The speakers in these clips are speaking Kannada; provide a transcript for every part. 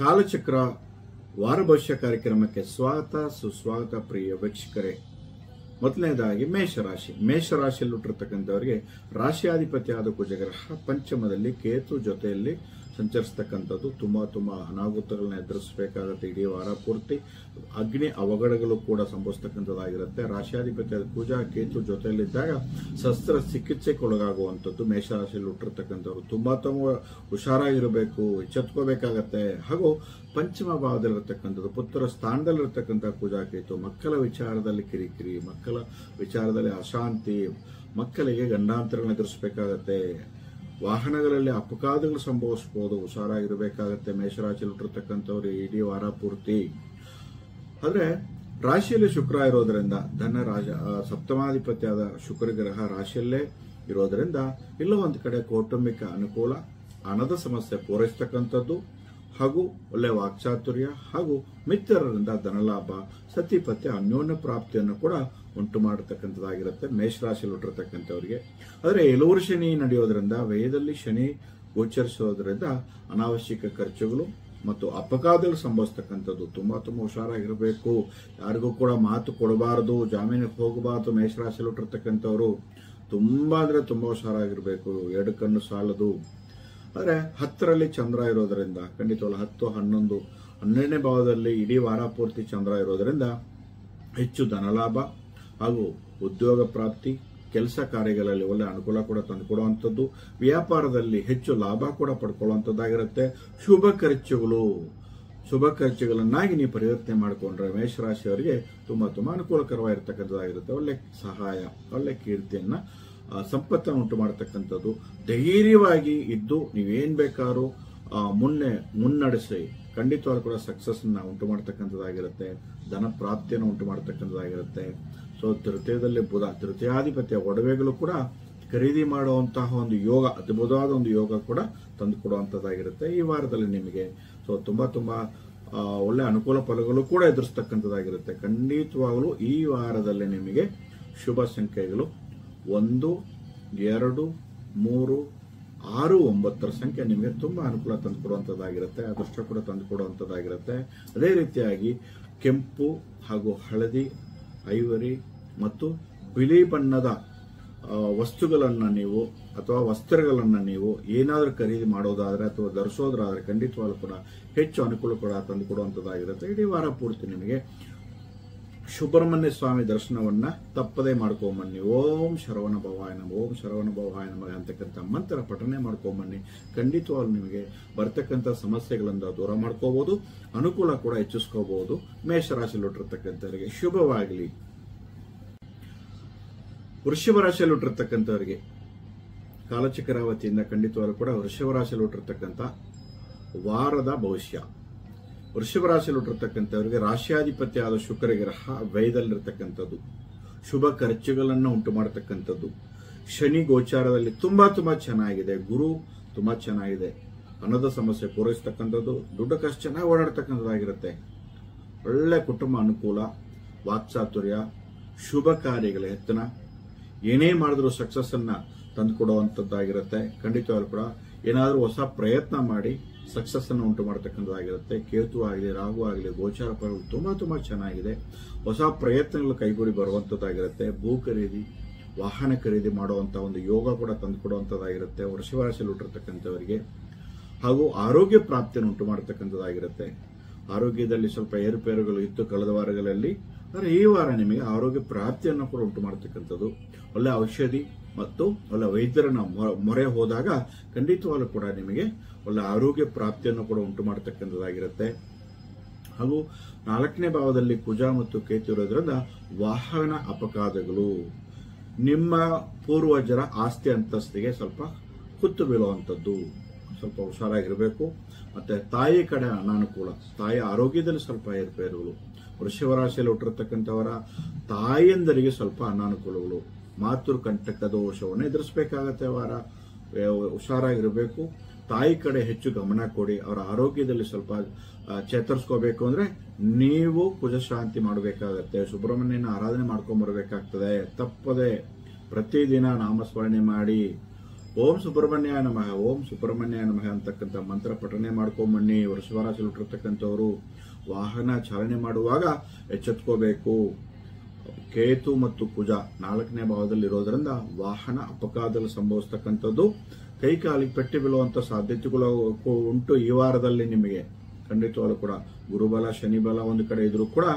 ಕಾಲಚಕ್ರ ವಾರ ಭವಿಷ್ಯ ಕಾರ್ಯಕ್ರಮಕ್ಕೆ ಸ್ವಾಗತ ಸುಸ್ವಾಗತ ಪ್ರಿಯ ವೀಕ್ಷಕರೇ. ಮೊದಲನೇದಾಗಿ ಮೇಷರಾಶಿಯಲ್ಲಿ ಹುಟ್ಟಿರ್ತಕ್ಕಂಥವರಿಗೆ ರಾಶಿಯಾಧಿಪತಿಯಾದ ಕುಜಗ್ರಹ ಪಂಚಮದಲ್ಲಿ ಕೇತು ಜೊತೆಯಲ್ಲಿ ಸಂಚರಿಸತಕ್ಕಂಥದ್ದು ತುಂಬಾ ಅನಾಹುತಗಳನ್ನ ಎದುರಿಸಬೇಕಾಗುತ್ತೆ. ಇಡೀ ವಾರ ಪೂರ್ತಿ ಅಗ್ನಿ ಅವಘಡಗಳು ಕೂಡ ಸಂಭವಿಸ್ತಕ್ಕಂಥದ್ದಾಗಿರುತ್ತೆ. ರಾಶಿಯಾಧಿಪತಿಯಾದ ಕುಜ ಕೇತು ಜೊತೆಯಲ್ಲಿದ್ದಾಗ ಶಸ್ತ್ರ ಚಿಕಿತ್ಸೆಗೆ ಒಳಗಾಗುವಂಥದ್ದು. ಮೇಷರಾಶಿಯಲ್ಲಿ ಹುಟ್ಟಿರ್ತಕ್ಕಂಥವ್ರು ತುಂಬಾ ಹುಷಾರಾಗಿರಬೇಕು, ಎಚ್ಚೆತ್ಕೋಬೇಕಾಗತ್ತೆ. ಹಾಗೂ ಪಂಚಮ ಭಾವದಲ್ಲಿರತಕ್ಕಂಥದ್ದು ಪುತ್ರ ಸ್ಥಾನದಲ್ಲಿರತಕ್ಕಂಥ ಕುಜ ಕೇತು ಮಕ್ಕಳ ವಿಚಾರದಲ್ಲಿ ಕಿರಿಕಿರಿ, ಮಕ್ಕಳ ವಿಚಾರದಲ್ಲಿ ಅಶಾಂತಿ, ಮಕ್ಕಳಿಗೆ ಗಂಡಾಂತರಗಳನ್ನ ಎದುರಿಸಬೇಕಾಗತ್ತೆ. ವಾಹನಗಳಲ್ಲಿ ಅಪಘಾತಗಳು ಸಂಭವಿಸಬಹುದು, ಹುಷಾರಾಗಿರಬೇಕಾಗತ್ತೆ ಮೇಷರಾಶಿಯಲ್ಲಿ ಹುಟ್ಟಿರ್ತಕ್ಕಂಥವ್ರು ಇಡೀ ವಾರ ಪೂರ್ತಿ. ಆದ್ರೆ ರಾಶಿಯಲ್ಲಿ ಶುಕ್ರ ಇರೋದ್ರಿಂದ ಸಪ್ತಮಾಧಿಪತಿಯಾದ ಶುಕ್ರ ಗ್ರಹ ರಾಶಿಯಲ್ಲೇ ಇರೋದ್ರಿಂದ ಇಲ್ಲ ಒಂದು ಕಡೆ ಕೌಟುಂಬಿಕ ಅನುಕೂಲ, ಹಣದ ಸಮಸ್ಯೆ ಪೂರೈಸತಕ್ಕಂಥದ್ದು, ಹಾಗೂ ಒಳ್ಳೆ ವಾಕ್ಚಾತುರ್ಯ ಹಾಗೂ ಮಿತ್ರರಿಂದ ಧನಲಾಭ, ಸತಿಪತ್ಯ ಅನ್ಯೋನ್ಯ ಪ್ರಾಪ್ತಿಯನ್ನು ಕೂಡ ಉಂಟು ಮಾಡತಕ್ಕಂಥದ್ದಾಗಿರುತ್ತೆ ಮೇಷರಾಶಿಯಲ್ಲಿ ಹುಟ್ಟಿರ್ತಕ್ಕಂಥವರಿಗೆ. ಆದರೆ ಏಳೂರು ಶನಿ ನಡೆಯೋದ್ರಿಂದ ವ್ಯಯದಲ್ಲಿ ಶನಿ ಗೋಚರಿಸೋದ್ರಿಂದ ಅನಾವಶ್ಯಕ ಖರ್ಚುಗಳು ಮತ್ತು ಅಪಘಾತಗಳು ಸಂಭವಿಸ್ತಕ್ಕಂಥದ್ದು. ತುಂಬಾ ಹುಷಾರಾಗಿರಬೇಕು. ಯಾರಿಗೂ ಕೂಡ ಮಾತು ಕೊಡಬಾರದು, ಜಾಮೀನಿಗೆ ಹೋಗಬಾರದು. ಮೇಷರಾಶಿಯಲ್ಲಿ ಹುಟ್ಟಿರ್ತಕ್ಕಂಥವ್ರು ತುಂಬಾ ಹುಷಾರಾಗಿರ್ಬೇಕು. ಎರಡು ಕಣ್ಣು ಸಾಲದು. ಆದರೆ 10ರಲ್ಲಿ ಚಂದ್ರ ಇರೋದ್ರಿಂದ ಖಂಡಿತವಲ್ಲ 10, 11, 12ನೇ ಭಾವದಲ್ಲಿ ಇಡೀ ವಾರ ಪೂರ್ತಿ ಚಂದ್ರ ಇರೋದ್ರಿಂದ ಹೆಚ್ಚು ಧನಲಾಭ ಹಾಗೂ ಉದ್ಯೋಗ ಪ್ರಾಪ್ತಿ, ಕೆಲಸ ಕಾರ್ಯಗಳಲ್ಲಿ ಒಳ್ಳೆ ಅನುಕೂಲ ಕೂಡ ತಂದುಕೊಡುವಂಥದ್ದು, ವ್ಯಾಪಾರದಲ್ಲಿ ಹೆಚ್ಚು ಲಾಭ ಕೂಡ ಪಡ್ಕೊಳ್ಳುವಂಥದ್ದಾಗಿರುತ್ತೆ. ಶುಭ ಖರ್ಚುಗಳನ್ನಾಗಿ ನೀವು ಪರಿವರ್ತನೆ ಮಾಡಿಕೊಂಡ್ರೆ ಮೇಷರಾಶಿಯವರಿಗೆ ತುಂಬಾ ಅನುಕೂಲಕರವಾಗಿರ್ತಕ್ಕಂಥದ್ದಾಗಿರುತ್ತೆ. ಒಳ್ಳೆ ಸಹಾಯ, ಒಳ್ಳೆ ಕೀರ್ತಿಯನ್ನ, ಸಂಪತ್ತನ್ನು ಉಂಟು ಮಾಡತಕ್ಕಂಥದ್ದು. ಧೈರ್ಯವಾಗಿ ಇದ್ದು ನೀವೇನ್ ಬೇಕಾದ್ರೂ ಮುನ್ನಡೆಸಿ ಖಂಡಿತವಾಗ್ಲೂ ಕೂಡ ಸಕ್ಸಸ್ ಅನ್ನ ಉಂಟು ಮಾಡತಕ್ಕಂಥದ್ದಾಗಿರುತ್ತೆ. ಧನ ಪ್ರಾಪ್ತಿಯನ್ನು ಉಂಟು ಮಾಡತಕ್ಕಂಥದ್ದಾಗಿರುತ್ತೆ. ಸೊ ತೃತೀಯದಲ್ಲಿ ಬುಧ, ತೃತೀಯಾಧಿಪತಿಯ ಒಡವೆಗಳು ಕೂಡ ಖರೀದಿ ಮಾಡುವಂತಹ ಒಂದು ಯೋಗ, ಅದ್ಭುತವಾದ ಒಂದು ಯೋಗ ಕೂಡ ತಂದುಕೊಡುವಂಥದ್ದಾಗಿರುತ್ತೆ ಈ ವಾರದಲ್ಲಿ ನಿಮಗೆ. ಸೊ ತುಂಬಾ ಒಳ್ಳೆ ಅನುಕೂಲ ಫಲಗಳು ಕೂಡ ಎದುರಿಸ್ತಕ್ಕಂಥದ್ದಾಗಿರುತ್ತೆ. ಖಂಡಿತವಾಗಲೂ ಈ ವಾರದಲ್ಲಿ ನಿಮಗೆ ಶುಭ ಸಂಖ್ಯೆಗಳು 1, 2, 3, 6, 9 ಸಂಖ್ಯೆ ನಿಮಗೆ ತುಂಬಾ ಅನುಕೂಲ ತಂದುಕೊಡುವಂಥದ್ದಾಗಿರುತ್ತೆ. ಅದೃಷ್ಟ ಕೂಡ ತಂದುಕೊಡುವಂಥದ್ದಾಗಿರುತ್ತೆ. ಅದೇ ರೀತಿಯಾಗಿ ಕೆಂಪು ಹಾಗೂ ಹಳದಿ, ಐವರಿ ಮತ್ತು ಬಿಳಿ ಬಣ್ಣದ ವಸ್ತುಗಳನ್ನ ನೀವು ಅಥವಾ ವಸ್ತ್ರಗಳನ್ನ ನೀವು ಏನಾದರೂ ಖರೀದಿ ಮಾಡೋದಾದ್ರೆ ಅಥವಾ ಧರಿಸೋದ್ರಾದ್ರೆ ಖಂಡಿತವಾಗ್ಲೂ ಕೂಡ ಹೆಚ್ಚು ಅನುಕೂಲ ಕೂಡ ತಂದುಕೊಡುವಂಥದ್ದಾಗಿರುತ್ತೆ. ಇಡೀ ವಾರ ಪೂರ್ತಿ ನಿಮಗೆ ಸುಬ್ರಹ್ಮಣ್ಯ ಸ್ವಾಮಿ ದರ್ಶನವನ್ನ ತಪ್ಪದೇ ಮಾಡ್ಕೊಂಬನ್ನಿ. ಓಂ ಶರವಣ ಭವಾಯ ನಮಃ, ಓಂ ಶರವಣ ಭವಾಯ ನಮಃ ಅಂತಕ್ಕಂಥ ಮಂತ್ರ ಪಠನೆ ಮಾಡ್ಕೊಂಬನ್ನಿ. ಖಂಡಿತವಾಗ್ಲೂ ನಿಮಗೆ ಬರ್ತಕ್ಕಂಥ ಸಮಸ್ಯೆಗಳಿಂದ ದೂರ ಮಾಡ್ಕೋಬಹುದು, ಅನುಕೂಲ ಕೂಡ ಹೆಚ್ಚಿಸ್ಕೋಬಹುದು. ಮೇಷರಾಶಿಯಲ್ಲಿ ಹುಟ್ಟಿರ್ತಕ್ಕಂಥವರಿಗೆ ಶುಭವಾಗಲಿ. ವೃಷಭ ರಾಶಿಯಲ್ಲಿ ಹುಟ್ಟಿರ್ತಕ್ಕಂಥವರಿಗೆ ಕಾಲಚಕ್ರಾವತಿಯಿಂದ ಖಂಡಿತವಾಗ್ಲೂ ಕೂಡ ವೃಷಭ ರಾಶಿಯಲ್ಲಿ ಹುಟ್ಟಿರ್ತಕ್ಕಂಥ ವಾರದ ಭವಿಷ್ಯ. ವೃಷಭ ರಾಶಿಯಲ್ಲಿ ಹುಟ್ಟಿರ್ತಕ್ಕಂಥವರಿಗೆ ರಾಶಿಯಾಧಿಪತಿಯಾದ ಶುಕ್ರ ಗ್ರಹ ವ್ಯಯದಲ್ಲಿರ್ತಕ್ಕಂಥದ್ದು, ಶುಭ ಖರ್ಚುಗಳನ್ನು ಉಂಟು ಮಾಡತಕ್ಕಂಥದ್ದು. ಶನಿ ಗೋಚಾರದಲ್ಲಿ ತುಂಬಾ ಚೆನ್ನಾಗಿದೆ. ಗುರು ತುಂಬಾ ಚೆನ್ನಾಗಿದೆ. ಹಣದ ಸಮಸ್ಯೆ ಪೂರೈಸತಕ್ಕಂಥದ್ದು, ದುಡ್ಡು ಕಷ್ಟ ಚೆನ್ನಾಗಿ ಓಡಾಡ್ತಕ್ಕಂಥದ್ದಾಗಿರುತ್ತೆ. ಒಳ್ಳೆ ಕುಟುಂಬ ಅನುಕೂಲ, ವಾಕ್ಚಾತುರ್ಯ, ಶುಭ ಕಾರ್ಯಗಳ ಯತ್ನ, ಏನೇ ಮಾಡಿದ್ರು ಸಕ್ಸಸ್ ಅನ್ನ ತಂದುಕೊಡುವಂಥದ್ದಾಗಿರುತ್ತೆ. ಖಂಡಿತವಾಗ್ಲೂ ಕೂಡ ಏನಾದರೂ ಹೊಸ ಪ್ರಯತ್ನ ಮಾಡಿ ಸಕ್ಸಸ್ ಅನ್ನು ಉಂಟು ಮಾಡತಕ್ಕಂಥದ್ದಾಗಿರುತ್ತೆ. ಕೇತು ಆಗಲಿ, ರಾಹು ಆಗಲಿ, ಗೋಚಾರ ಫಲಗಳು ತುಂಬಾ ಚೆನ್ನಾಗಿದೆ. ಹೊಸ ಪ್ರಯತ್ನಗಳು ಕೈಗೂಡಿ ಬರುವಂತದ್ದಾಗಿರುತ್ತೆ. ಭೂ ಖರೀದಿ, ವಾಹನ ಖರೀದಿ ಮಾಡುವಂತಹ ಒಂದು ಯೋಗ ಕೂಡ ತಂದುಕೊಡುವಂತದ್ದಾಗಿರುತ್ತೆ ವೃಷಭ ರಾಶಿಯಲ್ಲಿ ಹುಟ್ಟಿರ್ತಕ್ಕಂಥವರಿಗೆ. ಹಾಗೂ ಆರೋಗ್ಯ ಪ್ರಾಪ್ತಿಯನ್ನು ಉಂಟು ಮಾಡತಕ್ಕಂಥದ್ದಾಗಿರುತ್ತೆ. ಆರೋಗ್ಯದಲ್ಲಿ ಸ್ವಲ್ಪ ಏರುಪೇರುಗಳು ಇತ್ತು ಕಳೆದ ವಾರಗಳಲ್ಲಿ, ಆದರೆ ಈ ವಾರ ನಿಮಗೆ ಆರೋಗ್ಯ ಪ್ರಾಪ್ತಿಯನ್ನು ಕೂಡ ಉಂಟು ಮಾಡತಕ್ಕಂಥದ್ದು. ಒಳ್ಳೆ ಔಷಧಿ ಮತ್ತು ಒಳ್ಳೆ ವೈದ್ಯರನ್ನ ಮೊರೆ ಹೋದಾಗ ಖಂಡಿತವಾಗ್ಲೂ ಕೂಡ ನಿಮಗೆ ಒಳ್ಳೆ ಆರೋಗ್ಯ ಪ್ರಾಪ್ತಿಯನ್ನು ಕೂಡ ಉಂಟು ಮಾಡತಕ್ಕಂಥದ್ದಾಗಿರುತ್ತೆ. ಹಾಗೂ 4ನೇ ಭಾವದಲ್ಲಿ ಕುಜ ಮತ್ತು ಕೇತು ಇರೋದ್ರಿಂದ ವಾಹನ ಅಪಘಾತಗಳು, ನಿಮ್ಮ ಪೂರ್ವಜರ ಆಸ್ತಿ ಅಂತಸ್ತಿಗೆ ಸ್ವಲ್ಪ ಕುತ್ತು ಬೀಳುವಂಥದ್ದು, ಸ್ವಲ್ಪ ಹುಷಾರಾಗಿರಬೇಕು. ಮತ್ತೆ ತಾಯಿ ಕಡೆ ಅನಾನುಕೂಲ, ತಾಯಿಯ ಆರೋಗ್ಯದಲ್ಲಿ ಸ್ವಲ್ಪ ಏರ್ಪೇರುಗಳು. ವೃಷಭ ರಾಶಿಯಲ್ಲಿ ಹುಟ್ಟಿರ್ತಕ್ಕಂಥವರ ತಾಯಿಯಂದರಿಗೆ ಸ್ವಲ್ಪ ಅನಾನುಕೂಲಗಳು, ಮಾತೃಕಂಟಕ ದೋಷವನ್ನು ಎದುರಿಸಬೇಕಾಗತ್ತೆ. ವಾರ ಹುಷಾರಾಗಿರಬೇಕು. ತಾಯಿ ಕಡೆ ಹೆಚ್ಚು ಗಮನ ಕೊಡಿ. ಅವರ ಆರೋಗ್ಯದಲ್ಲಿ ಸ್ವಲ್ಪ ಚೇತರಿಸ್ಕೋಬೇಕು ಅಂದ್ರೆ ನೀವು ಕುಜಶಾಂತಿ ಮಾಡಬೇಕಾಗತ್ತೆ. ಸುಬ್ರಹ್ಮಣ್ಯನ ಆರಾಧನೆ ಮಾಡ್ಕೊಂಡ್ ಬರಬೇಕಾಗ್ತದೆ. ತಪ್ಪದೆ ಪ್ರತಿದಿನ ನಾಮಸ್ಮರಣೆ ಮಾಡಿ ಓಂ ಸುಬ್ರಹ್ಮಣ್ಯಾಯ ನಮಃ, ಓಂ ಸುಬ್ರಹ್ಮಣ್ಯಾಯ ನಮಃ ಅಂತಕ್ಕಂಥ ಮಂತ್ರ ಪಠನೆ ಮಾಡ್ಕೊಂಬನ್ನಿ. ವೃಷಭ ರಾಶಿಯಲ್ಲಿ ಹುಟ್ಟಿರ್ತಕ್ಕಂಥವರು ವಾಹನ ಚಾಲನೆ ಮಾಡುವಾಗ ಎಚ್ಚೆತ್ಕೋಬೇಕು. ಕೇತು ಮತ್ತು ಕುಜ 4ನೇ ಭಾವದಲ್ಲಿ ಇರೋದ್ರಿಂದ ವಾಹನ ಅಪಘಾತದಲ್ಲಿ ಸಂಭವಿಸ್ತಕ್ಕಂಥದ್ದು, ಕೈಕಾಲಿಗೆ ಪೆಟ್ಟು ಬೀಳುವಂತ ಸಾಧ್ಯತೆಗಳು ಉಂಟು. ಈ ವಾರದಲ್ಲಿ ನಿಮಗೆ ಖಂಡಿತವಾಗ್ಲೂ ಕೂಡ ಗುರುಬಲ ಶನಿ ಬಲ ಒಂದು ಕಡೆ ಇದ್ರೂ ಕೂಡ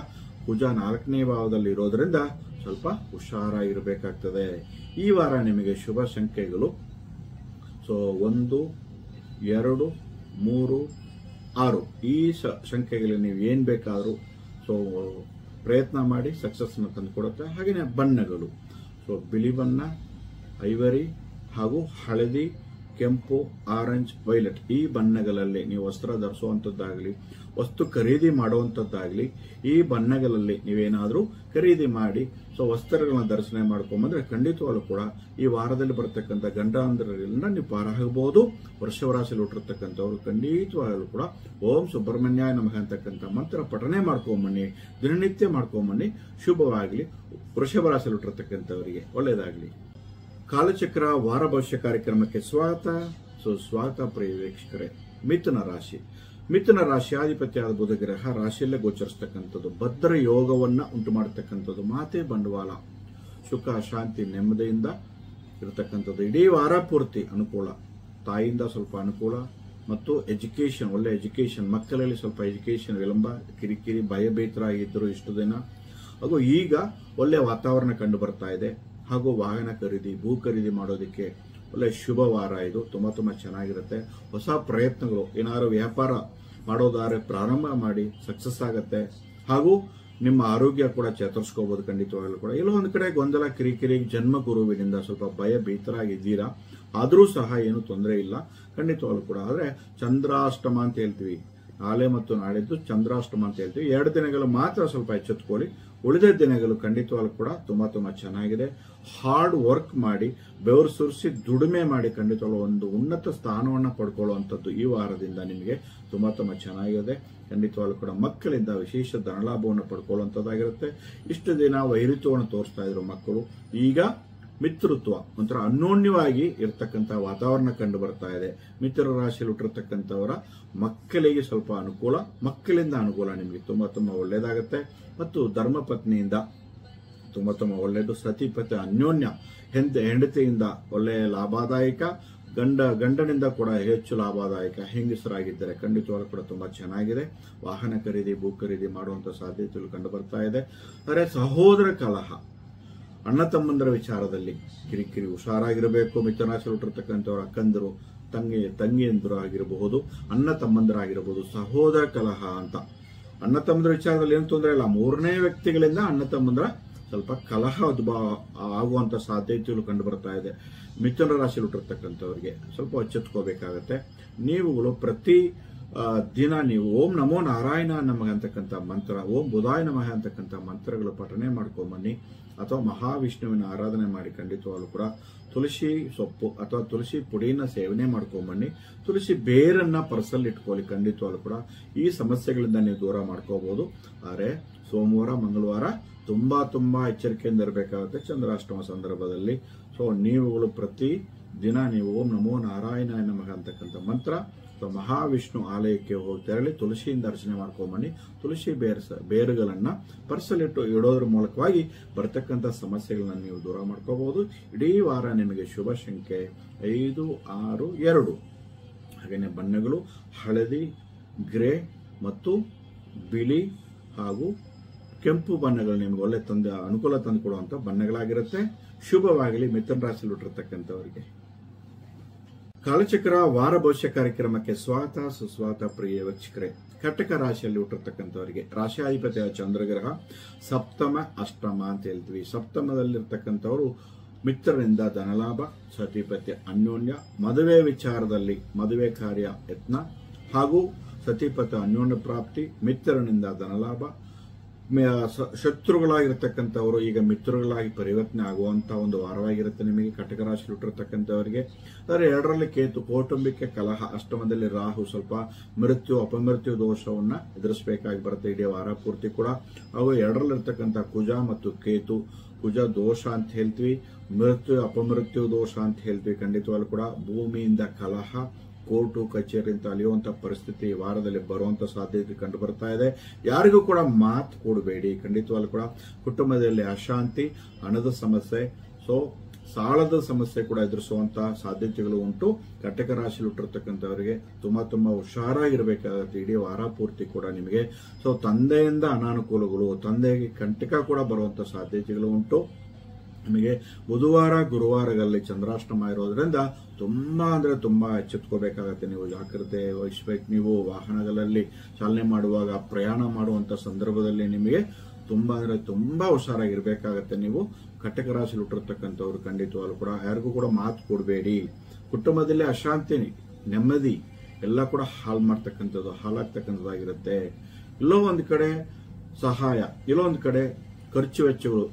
ಕುಜ 4ನೇ ಭಾವದಲ್ಲಿ ಇರೋದ್ರಿಂದ ಸ್ವಲ್ಪ ಹುಷಾರಾಗಿರ್ಬೇಕಾಗ್ತದೆ. ಈ ವಾರ ನಿಮಗೆ ಶುಭ ಸಂಖ್ಯೆಗಳು 1, 2, 3, 6 ಈ ಸಂಖ್ಯೆಗಳಲ್ಲಿ ನೀವು ಏನ್ ಬೇಕಾದ್ರೂ ಪ್ರಯತ್ನ ಮಾಡಿ ಸಕ್ಸಸ್ ತಂದುಕೊಡುತ್ತೆ. ಹಾಗೆಯೇ ಬಣ್ಣಗಳು ಬಿಳಿ ಬಣ್ಣ, ಐವರಿ ಹಾಗೂ ಹಳದಿ, ಕೆಂಪು, ಆರೆಂಜ್, ವೈಲೆಟ್ ಈ ಬಣ್ಣಗಳಲ್ಲಿ ನೀವು ವಸ್ತ್ರ ಧರಿಸುವಂತದ್ದಾಗಲಿ, ವಸ್ತು ಖರೀದಿ ಮಾಡುವಂತದ್ದಾಗಲಿ, ಈ ಬಣ್ಣಗಳಲ್ಲಿ ನೀವೇನಾದ್ರೂ ಖರೀದಿ ಮಾಡಿ ವಸ್ತ್ರಗಳನ್ನ ದರ್ಶನ ಮಾಡ್ಕೊಂಡ್ಬಂದ್ರೆ ಖಂಡಿತವಾಗ್ಲೂ ಕೂಡ ಈ ವಾರದಲ್ಲಿ ಬರತಕ್ಕಂಥ ಗಂಡಾಂತರಗಳಿಂದ ನೀವು ಪಾರಾಗಬಹುದು. ವೃಷಭ ರಾಶಿಯಲ್ಲಿ ಹುಟ್ಟಿರ್ತಕ್ಕಂಥವ್ರು ಖಂಡಿತವಾಗಲೂ ಕೂಡ ಓಂ ಸುಬ್ರಹ್ಮಣ್ಯಾಯ ನಮಃ ಅಂತಕ್ಕಂಥ ಮಂತ್ರ ಪಠನೆ ಮಾಡ್ಕೊಂಬನ್ನಿ, ದಿನನಿತ್ಯ ಮಾಡ್ಕೊಂಬನ್ನಿ. ಶುಭವಾಗಲಿ. ವೃಷಭ ರಾಶಿಯಲ್ಲಿ ಹುಟ್ಟಿರ್ತಕ್ಕಂಥವರಿಗೆ ಒಳ್ಳೆಯದಾಗಲಿ. ಕಾಲಚಕ್ರ ವಾರ ಭವಿಷ್ಯ ಕಾರ್ಯಕ್ರಮಕ್ಕೆ ಸ್ವಾಗತ ಪ್ರಿಯ ವೀಕ್ಷಕರೇ. ಮಿಥುನ ರಾಶಿ. ಮಿಥುನ ರಾಶಿಯಾಧಿಪತಿಯಾದ ಬುಧ ಗ್ರಹ ರಾಶಿಯಲ್ಲೇ ಗೋಚರಿಸತಕ್ಕಂಥದ್ದು, ಭದ್ರ ಯೋಗವನ್ನ ಉಂಟು ಮಾಡತಕ್ಕಂಥದ್ದು, ಮಾತೆ ಬಂಡವಾಳ, ಸುಖ, ಶಾಂತಿ, ನೆಮ್ಮದಿಯಿಂದ ಇರತಕ್ಕಂಥದ್ದು. ಇಡೀ ವಾರ ಪೂರ್ತಿ ಅನುಕೂಲ, ತಾಯಿಯಿಂದ ಸ್ವಲ್ಪ ಅನುಕೂಲ ಮತ್ತು ಎಜುಕೇಶನ್, ಒಳ್ಳೆ ಎಜುಕೇಶನ್, ಮಕ್ಕಳಲ್ಲಿ ಸ್ವಲ್ಪ ಎಜುಕೇಶನ್ ವಿಳಂಬ, ಕಿರಿಕಿರಿ, ಭಯಭೀತರಾಗಿದ್ದರು ಇಷ್ಟು ದಿನ, ಹಾಗೂ ಈಗ ಒಳ್ಳೆ ವಾತಾವರಣ ಕಂಡು ಬರ್ತಾ ಇದೆ. ಹಾಗೂ ವಾಹನ ಖರೀದಿ, ಭೂ ಖರೀದಿ ಮಾಡೋದಕ್ಕೆ ಒಳ್ಳೆ ಶುಭ ವಾರ ಇದು. ತುಂಬಾ ಚೆನ್ನಾಗಿರುತ್ತೆ. ಹೊಸ ಪ್ರಯತ್ನಗಳು, ಏನಾದ್ರು ವ್ಯಾಪಾರ ಮಾಡೋದಾದ್ರೆ ಪ್ರಾರಂಭ ಮಾಡಿ ಸಕ್ಸಸ್ ಆಗತ್ತೆ. ಹಾಗೂ ನಿಮ್ಮ ಆರೋಗ್ಯ ಕೂಡ ಚೇತರಿಸ್ಕೋಬಹುದು. ಖಂಡಿತವಾಗಲೂ ಕೂಡ ಎಲ್ಲೋ ಒಂದು ಕಡೆ ಗೊಂದಲ, ಕಿರಿಕಿರಿ, ಜನ್ಮ ಗುರುವಿನಿಂದ ಸ್ವಲ್ಪ ಭಯ ಭೀತರಾಗಿದ್ದೀರಾ, ಆದರೂ ಸಹ ಏನು ತೊಂದರೆ ಇಲ್ಲ ಖಂಡಿತವಾಗಲೂ ಕೂಡ. ಆದ್ರೆ ಚಂದ್ರಾಷ್ಟಮ ಅಂತ ಹೇಳ್ತೀವಿ, ನಾಳೆ ಮತ್ತು ನಾಳಿದ್ದು ಚಂದ್ರಾಷ್ಟಮ ಅಂತ ಹೇಳ್ತೀವಿ. 2 ದಿನಗಳು ಮಾತ್ರ ಸ್ವಲ್ಪ ಎಚ್ಚೆತ್ಕೊಳ್ಳಿ. ಉಳಿದ ದಿನಗಳು ಖಂಡಿತವಾಗ್ಲೂ ಕೂಡ ತುಂಬಾ ಚೆನ್ನಾಗಿದೆ. ಹಾರ್ಡ್ ವರ್ಕ್ ಮಾಡಿ, ಬೆವರು ಸುರಿಸಿ ದುಡಿಮೆ ಮಾಡಿ ಖಂಡಿತವಾಗ್ಲೂ ಒಂದು ಉನ್ನತ ಸ್ಥಾನವನ್ನ ಪಡ್ಕೊಳ್ಳುವಂಥದ್ದು ಈ ವಾರದಿಂದ ನಿಮಗೆ ತುಂಬಾ ಚೆನ್ನಾಗಿದೆ. ಖಂಡಿತವಾಗ್ಲೂ ಕೂಡ ಮಕ್ಕಳಿಂದ ವಿಶೇಷ ಧನಲಾಭವನ್ನು ಪಡ್ಕೊಳ್ಳುವಂಥದ್ದಾಗಿರುತ್ತೆ. ಇಷ್ಟು ದಿನ ವೈರಿತ್ವವನ್ನು ತೋರಿಸ್ತಾ ಇದ್ರು ಮಕ್ಕಳು, ಈಗ ಮಿತ್ರತ್ವ, ಒಂಥರ ಅನ್ಯೋನ್ಯವಾಗಿ ಇರತಕ್ಕಂಥ ವಾತಾವರಣ ಕಂಡು ಬರ್ತಾ ಇದೆ. ಮಿತ್ರ ರಾಶಿಯಲ್ಲಿ ಹುಟ್ಟಿರ್ತಕ್ಕಂಥವರ ಮಕ್ಕಳಿಗೆ ಸ್ವಲ್ಪ ಅನುಕೂಲ, ಮಕ್ಕಳಿಂದ ಅನುಕೂಲ ನಿಮಗೆ ತುಂಬಾ ಒಳ್ಳೇದಾಗುತ್ತೆ. ಮತ್ತು ಧರ್ಮಪತ್ನಿಯಿಂದ ತುಂಬಾ ಒಳ್ಳೆಯದು. ಸತಿಪತಿ ಅನ್ಯೋನ್ಯ, ಹೆಂಡತಿಯಿಂದ ಒಳ್ಳೆಯ ಲಾಭದಾಯಕ, ಗಂಡನಿಂದ ಕೂಡ ಹೆಚ್ಚು ಲಾಭದಾಯಕ. ಹೆಂಗಸರಾಗಿದ್ದರೆ ಖಂಡಿತವಾಗ್ಲೂ ಕೂಡ ತುಂಬಾ ಚೆನ್ನಾಗಿದೆ. ವಾಹನ ಖರೀದಿ, ಭೂ ಖರೀದಿ ಮಾಡುವಂತ ಸಾಧ್ಯತೆಗಳು ಕಂಡು ಬರ್ತಾ ಇದೆ. ಆದರೆ ಸಹೋದರ ಕಲಹ, ಅಣ್ಣ ತಮ್ಮಂದರ ವಿಚಾರದಲ್ಲಿ ಕಿರಿಕಿರಿ, ಹುಷಾರಾಗಿರಬೇಕು. ಮಿಥುನ ರಾಶಿಯಲ್ಲಿ ಹುಟ್ಟಿರ್ತಕ್ಕಂಥವ್ರ ಅಕ್ಕಂದರು, ತಂಗಿಯಂದರು ಆಗಿರಬಹುದು, ಅಣ್ಣ ತಮ್ಮಂದರಾಗಿರಬಹುದು. ಸಹೋದರ ಕಲಹ ಅಂತ, ಅಣ್ಣ ತಮ್ಮಂದರ ವಿಚಾರದಲ್ಲಿ ಏನು ತೊಂದರೆ ಇಲ್ಲ, 3ನೇ ವ್ಯಕ್ತಿಗಳಿಂದ ಅಣ್ಣ ತಮ್ಮಂದರ ಸ್ವಲ್ಪ ಕಲಹ ಆಗುವಂತ ಸಾಧ್ಯತೆಗಳು ಕಂಡು ಬರ್ತಾ ಇದೆ. ಮಿಥುನ ರಾಶಿಯಲ್ಲಿ ಹುಟ್ಟಿರ್ತಕ್ಕಂಥವ್ರಿಗೆ ಸ್ವಲ್ಪ ಎಚ್ಚೆತ್ಕೋಬೇಕಾಗತ್ತೆ. ನೀವುಗಳು ಪ್ರತಿ ದಿನ ನೀವು ಓಂ ನಮೋ ನಾರಾಯಣ ನಮಃ ಅಂತಕ್ಕಂಥ ಮಂತ್ರ, ಓಂ ಬುಧಾಯ ನಮಃ ಅಂತಕ್ಕಂಥ ಮಂತ್ರಗಳು ಪಠನೆ ಮಾಡ್ಕೊಂಬನ್ನಿ. ಅಥವಾ ಮಹಾವಿಷ್ಣುವಿನ ಆರಾಧನೆ ಮಾಡಿ ಖಂಡಿತವಾಗ್ಲೂ ಕೂಡ ತುಳಸಿ ಸೊಪ್ಪು ಅಥವಾ ತುಳಸಿ ಪುಡಿನ ಸೇವನೆ ಮಾಡ್ಕೊಂಬನ್ನಿ. ತುಳಸಿ ಬೇರನ್ನ ಪರ್ಸಲ್ಲಿ ಇಟ್ಕೊಳ್ಳಿ. ಖಂಡಿತವಾಗ್ಲೂ ಕೂಡ ಈ ಸಮಸ್ಯೆಗಳಿಂದ ನೀವು ದೂರ ಮಾಡ್ಕೋಬಹುದು. ಆದರೆ ಸೋಮವಾರ, ಮಂಗಳವಾರ ತುಂಬಾ ಎಚ್ಚರಿಕೆಯಿಂದ ಇರಬೇಕಾಗುತ್ತೆ ಚಂದ್ರಾಷ್ಟಮ ಸಂದರ್ಭದಲ್ಲಿ. ನೀವುಗಳು ಪ್ರತಿ ದಿನ ನೀವು ಓಂ ನಮೋ ನಾರಾಯಣ ನಮಃ ಅಂತಕ್ಕಂಥ ಮಂತ್ರ ಮಹಾವಿಷ್ಣು ಆಲಯಕ್ಕೆ ಹೋಗಿ ತೆರಳಿ ತುಳಸಿಯಿಂದ ಅರ್ಚನೆ ಮಾಡ್ಕೊಂಬನ್ನಿ. ತುಳಸಿ ಬೇರುಗಳನ್ನ ಪರ್ಸಲಿಟ್ಟು ಇಡೋದ್ರ ಮೂಲಕವಾಗಿ ಬರ್ತಕ್ಕಂಥ ಸಮಸ್ಯೆಗಳನ್ನ ನೀವು ದೂರ ಮಾಡ್ಕೋಬಹುದು. ಇಡೀ ವಾರ ನಿಮಗೆ ಶುಭ ಸಂಖ್ಯೆ 5, 6, 2. ಹಾಗೇನೆ ಬಣ್ಣಗಳು ಹಳದಿ, ಗ್ರೇ ಮತ್ತು ಬಿಳಿ ಹಾಗೂ ಕೆಂಪು ಬಣ್ಣಗಳು ನಿಮ್ಗೆ ಒಳ್ಳೆ ಅನುಕೂಲ ತಂದುಕೊಡುವಂತ ಬಣ್ಣಗಳಾಗಿರುತ್ತೆ. ಶುಭವಾಗಲಿ ಮಿಥುನ ರಾಶಿಯಲ್ಲಿ ಹುಟ್ಟಿರ್ತಕ್ಕಂಥವರಿಗೆ. ಕಾಲಚಕ್ರ ವಾರ ಭವಿಷ್ಯ ಕಾರ್ಯಕ್ರಮಕ್ಕೆ ಸುಸ್ವಾಗತ ಪ್ರಿಯ ವೀಕ್ಷಕರೇ. ಕಟಕ ರಾಶಿಯಲ್ಲಿ ಹುಟ್ಟಿರ್ತಕ್ಕಂಥವರಿಗೆ ರಾಶಿಯಾಧಿಪತಿಯ ಚಂದ್ರಗ್ರಹ ಸಪ್ತಮ, ಅಷ್ಟಮ ಅಂತ ಹೇಳ್ತೀವಿ. ಸಪ್ತಮದಲ್ಲಿರ್ತಕ್ಕಂಥವರು ಮಿತ್ರರಿಂದ ಧನಲಾಭ, ಸತಿಪತಿ ಅನ್ಯೋನ್ಯ, ಮದುವೆ ವಿಚಾರದಲ್ಲಿ ಮದುವೆ ಕಾರ್ಯ ಯತ್ನ ಹಾಗೂ ಸತಿಪತಿ ಅನ್ಯೋನ್ಯ ಪ್ರಾಪ್ತಿ, ಮಿತ್ರನಿಂದ ಧನಲಾಭ, ಶತ್ರುಗಳಾಗಿರ್ತಕ್ಕಂಥವರು ಈಗ ಮಿತ್ರಗಳಾಗಿ ಪರಿವರ್ತನೆ ಆಗುವಂತ ಒಂದು ವಾರವಾಗಿರುತ್ತೆ ನಿಮಗೆ ಕಟಕ ರಾಶಿ ಹುಟ್ಟಿರ್ತಕ್ಕಂಥವರಿಗೆ. ಆದರೆ 2ರಲ್ಲಿ ಕೇತು, ಕೌಟುಂಬಿಕ ಕಲಹ, ಅಷ್ಟಮದಲ್ಲಿ ರಾಹು, ಸ್ವಲ್ಪ ಮೃತ್ಯು ಅಪಮೃತ್ಯು ದೋಷವನ್ನ ಎದುರಿಸಬೇಕಾಗಿ ಬರುತ್ತೆ ಇಡೀ ವಾರ ಪೂರ್ತಿ ಕೂಡ. ಹಾಗೂ 2ರಲ್ಲಿರ್ತಕ್ಕಂಥ ಕುಜ ಮತ್ತು ಕೇತು, ಕುಜ ದೋಷ ಅಂತ ಹೇಳ್ತೀವಿ, ಮೃತ್ಯು ಅಪಮೃತ್ಯು ದೋಷ ಅಂತ ಹೇಳ್ತೀವಿ. ಖಂಡಿತವಾಗ್ಲೂ ಕೂಡ ಭೂಮಿಯಿಂದ ಕಲಹ, ಕೋರ್ಟು ಕಚೇರಿ ಅಂತ ಅಲಿಯುವಂತ ಪರಿಸ್ಥಿತಿ ಈ ವಾರದಲ್ಲಿ ಬರುವಂತ ಸಾಧ್ಯತೆ ಕಂಡು ಬರ್ತಾ ಇದೆ. ಯಾರಿಗೂ ಕೂಡ ಮಾತು ಕೊಡಬೇಡಿ. ಖಂಡಿತವಾಗ್ಲೂ ಕೂಡ ಕುಟುಂಬದಲ್ಲಿ ಅಶಾಂತಿ, ಹಣದ ಸಮಸ್ಯೆ, ಸಾಲದ ಸಮಸ್ಯೆ ಕೂಡ ಎದುರಿಸುವಂತಹ ಸಾಧ್ಯತೆಗಳು ಉಂಟು. ಕಟಕ ರಾಶಿಯಲ್ಲಿ ಹುಟ್ಟಿರ್ತಕ್ಕಂಥವರಿಗೆ ತುಂಬಾ ಹುಷಾರಾಗಿರ್ಬೇಕಾಗುತ್ತೆ ಇಡೀ ವಾರ ಪೂರ್ತಿ ಕೂಡ ನಿಮಗೆ. ತಂದೆಯಿಂದ ಅನಾನುಕೂಲಗಳು, ತಂದೆಗೆ ಕಂಟಕ ಕೂಡ ಬರುವಂತ ಸಾಧ್ಯತೆಗಳು ಉಂಟು. ನಿಮಗೆ ಬುಧವಾರ ಗುರುವಾರಗಳಲ್ಲಿ ಚಂದ್ರಾಷ್ಟಮ ಇರೋದ್ರಿಂದ ತುಂಬಾ ಎಚ್ಚೆತ್ಕೋಬೇಕಾಗತ್ತೆ. ನೀವು ಜಾಗ್ರತೆ ವಹಿಸಬೇಕು. ನೀವು ವಾಹನಗಳಲ್ಲಿ ಚಾಲನೆ ಮಾಡುವಾಗ, ಪ್ರಯಾಣ ಮಾಡುವಂತ ಸಂದರ್ಭದಲ್ಲಿ ನಿಮಗೆ ತುಂಬಾ ಹುಷಾರಾಗಿರ್ಬೇಕಾಗತ್ತೆ. ನೀವು ಕಟಕ ರಾಶಿಯಲ್ಲಿ ಹುಟ್ಟಿರ್ತಕ್ಕಂಥವ್ರು ಖಂಡಿತವಾಗ್ಲೂ ಕೂಡ ಯಾರಿಗೂ ಕೂಡ ಮಾತು ಕೊಡಬೇಡಿ. ಕುಟುಂಬದಲ್ಲಿ ಅಶಾಂತಿ, ನೆಮ್ಮದಿ ಎಲ್ಲ ಕೂಡ ಹಾಳಾಗ್ತಕ್ಕಂಥದ್ದಾಗಿರುತ್ತೆ. ಎಲ್ಲೋ ಒಂದ್ ಕಡೆ ಸಹಾಯ, ಎಲ್ಲೋ ಒಂದ್ ಕಡೆ ಖರ್ಚು ವೆಚ್ಚಗಳು,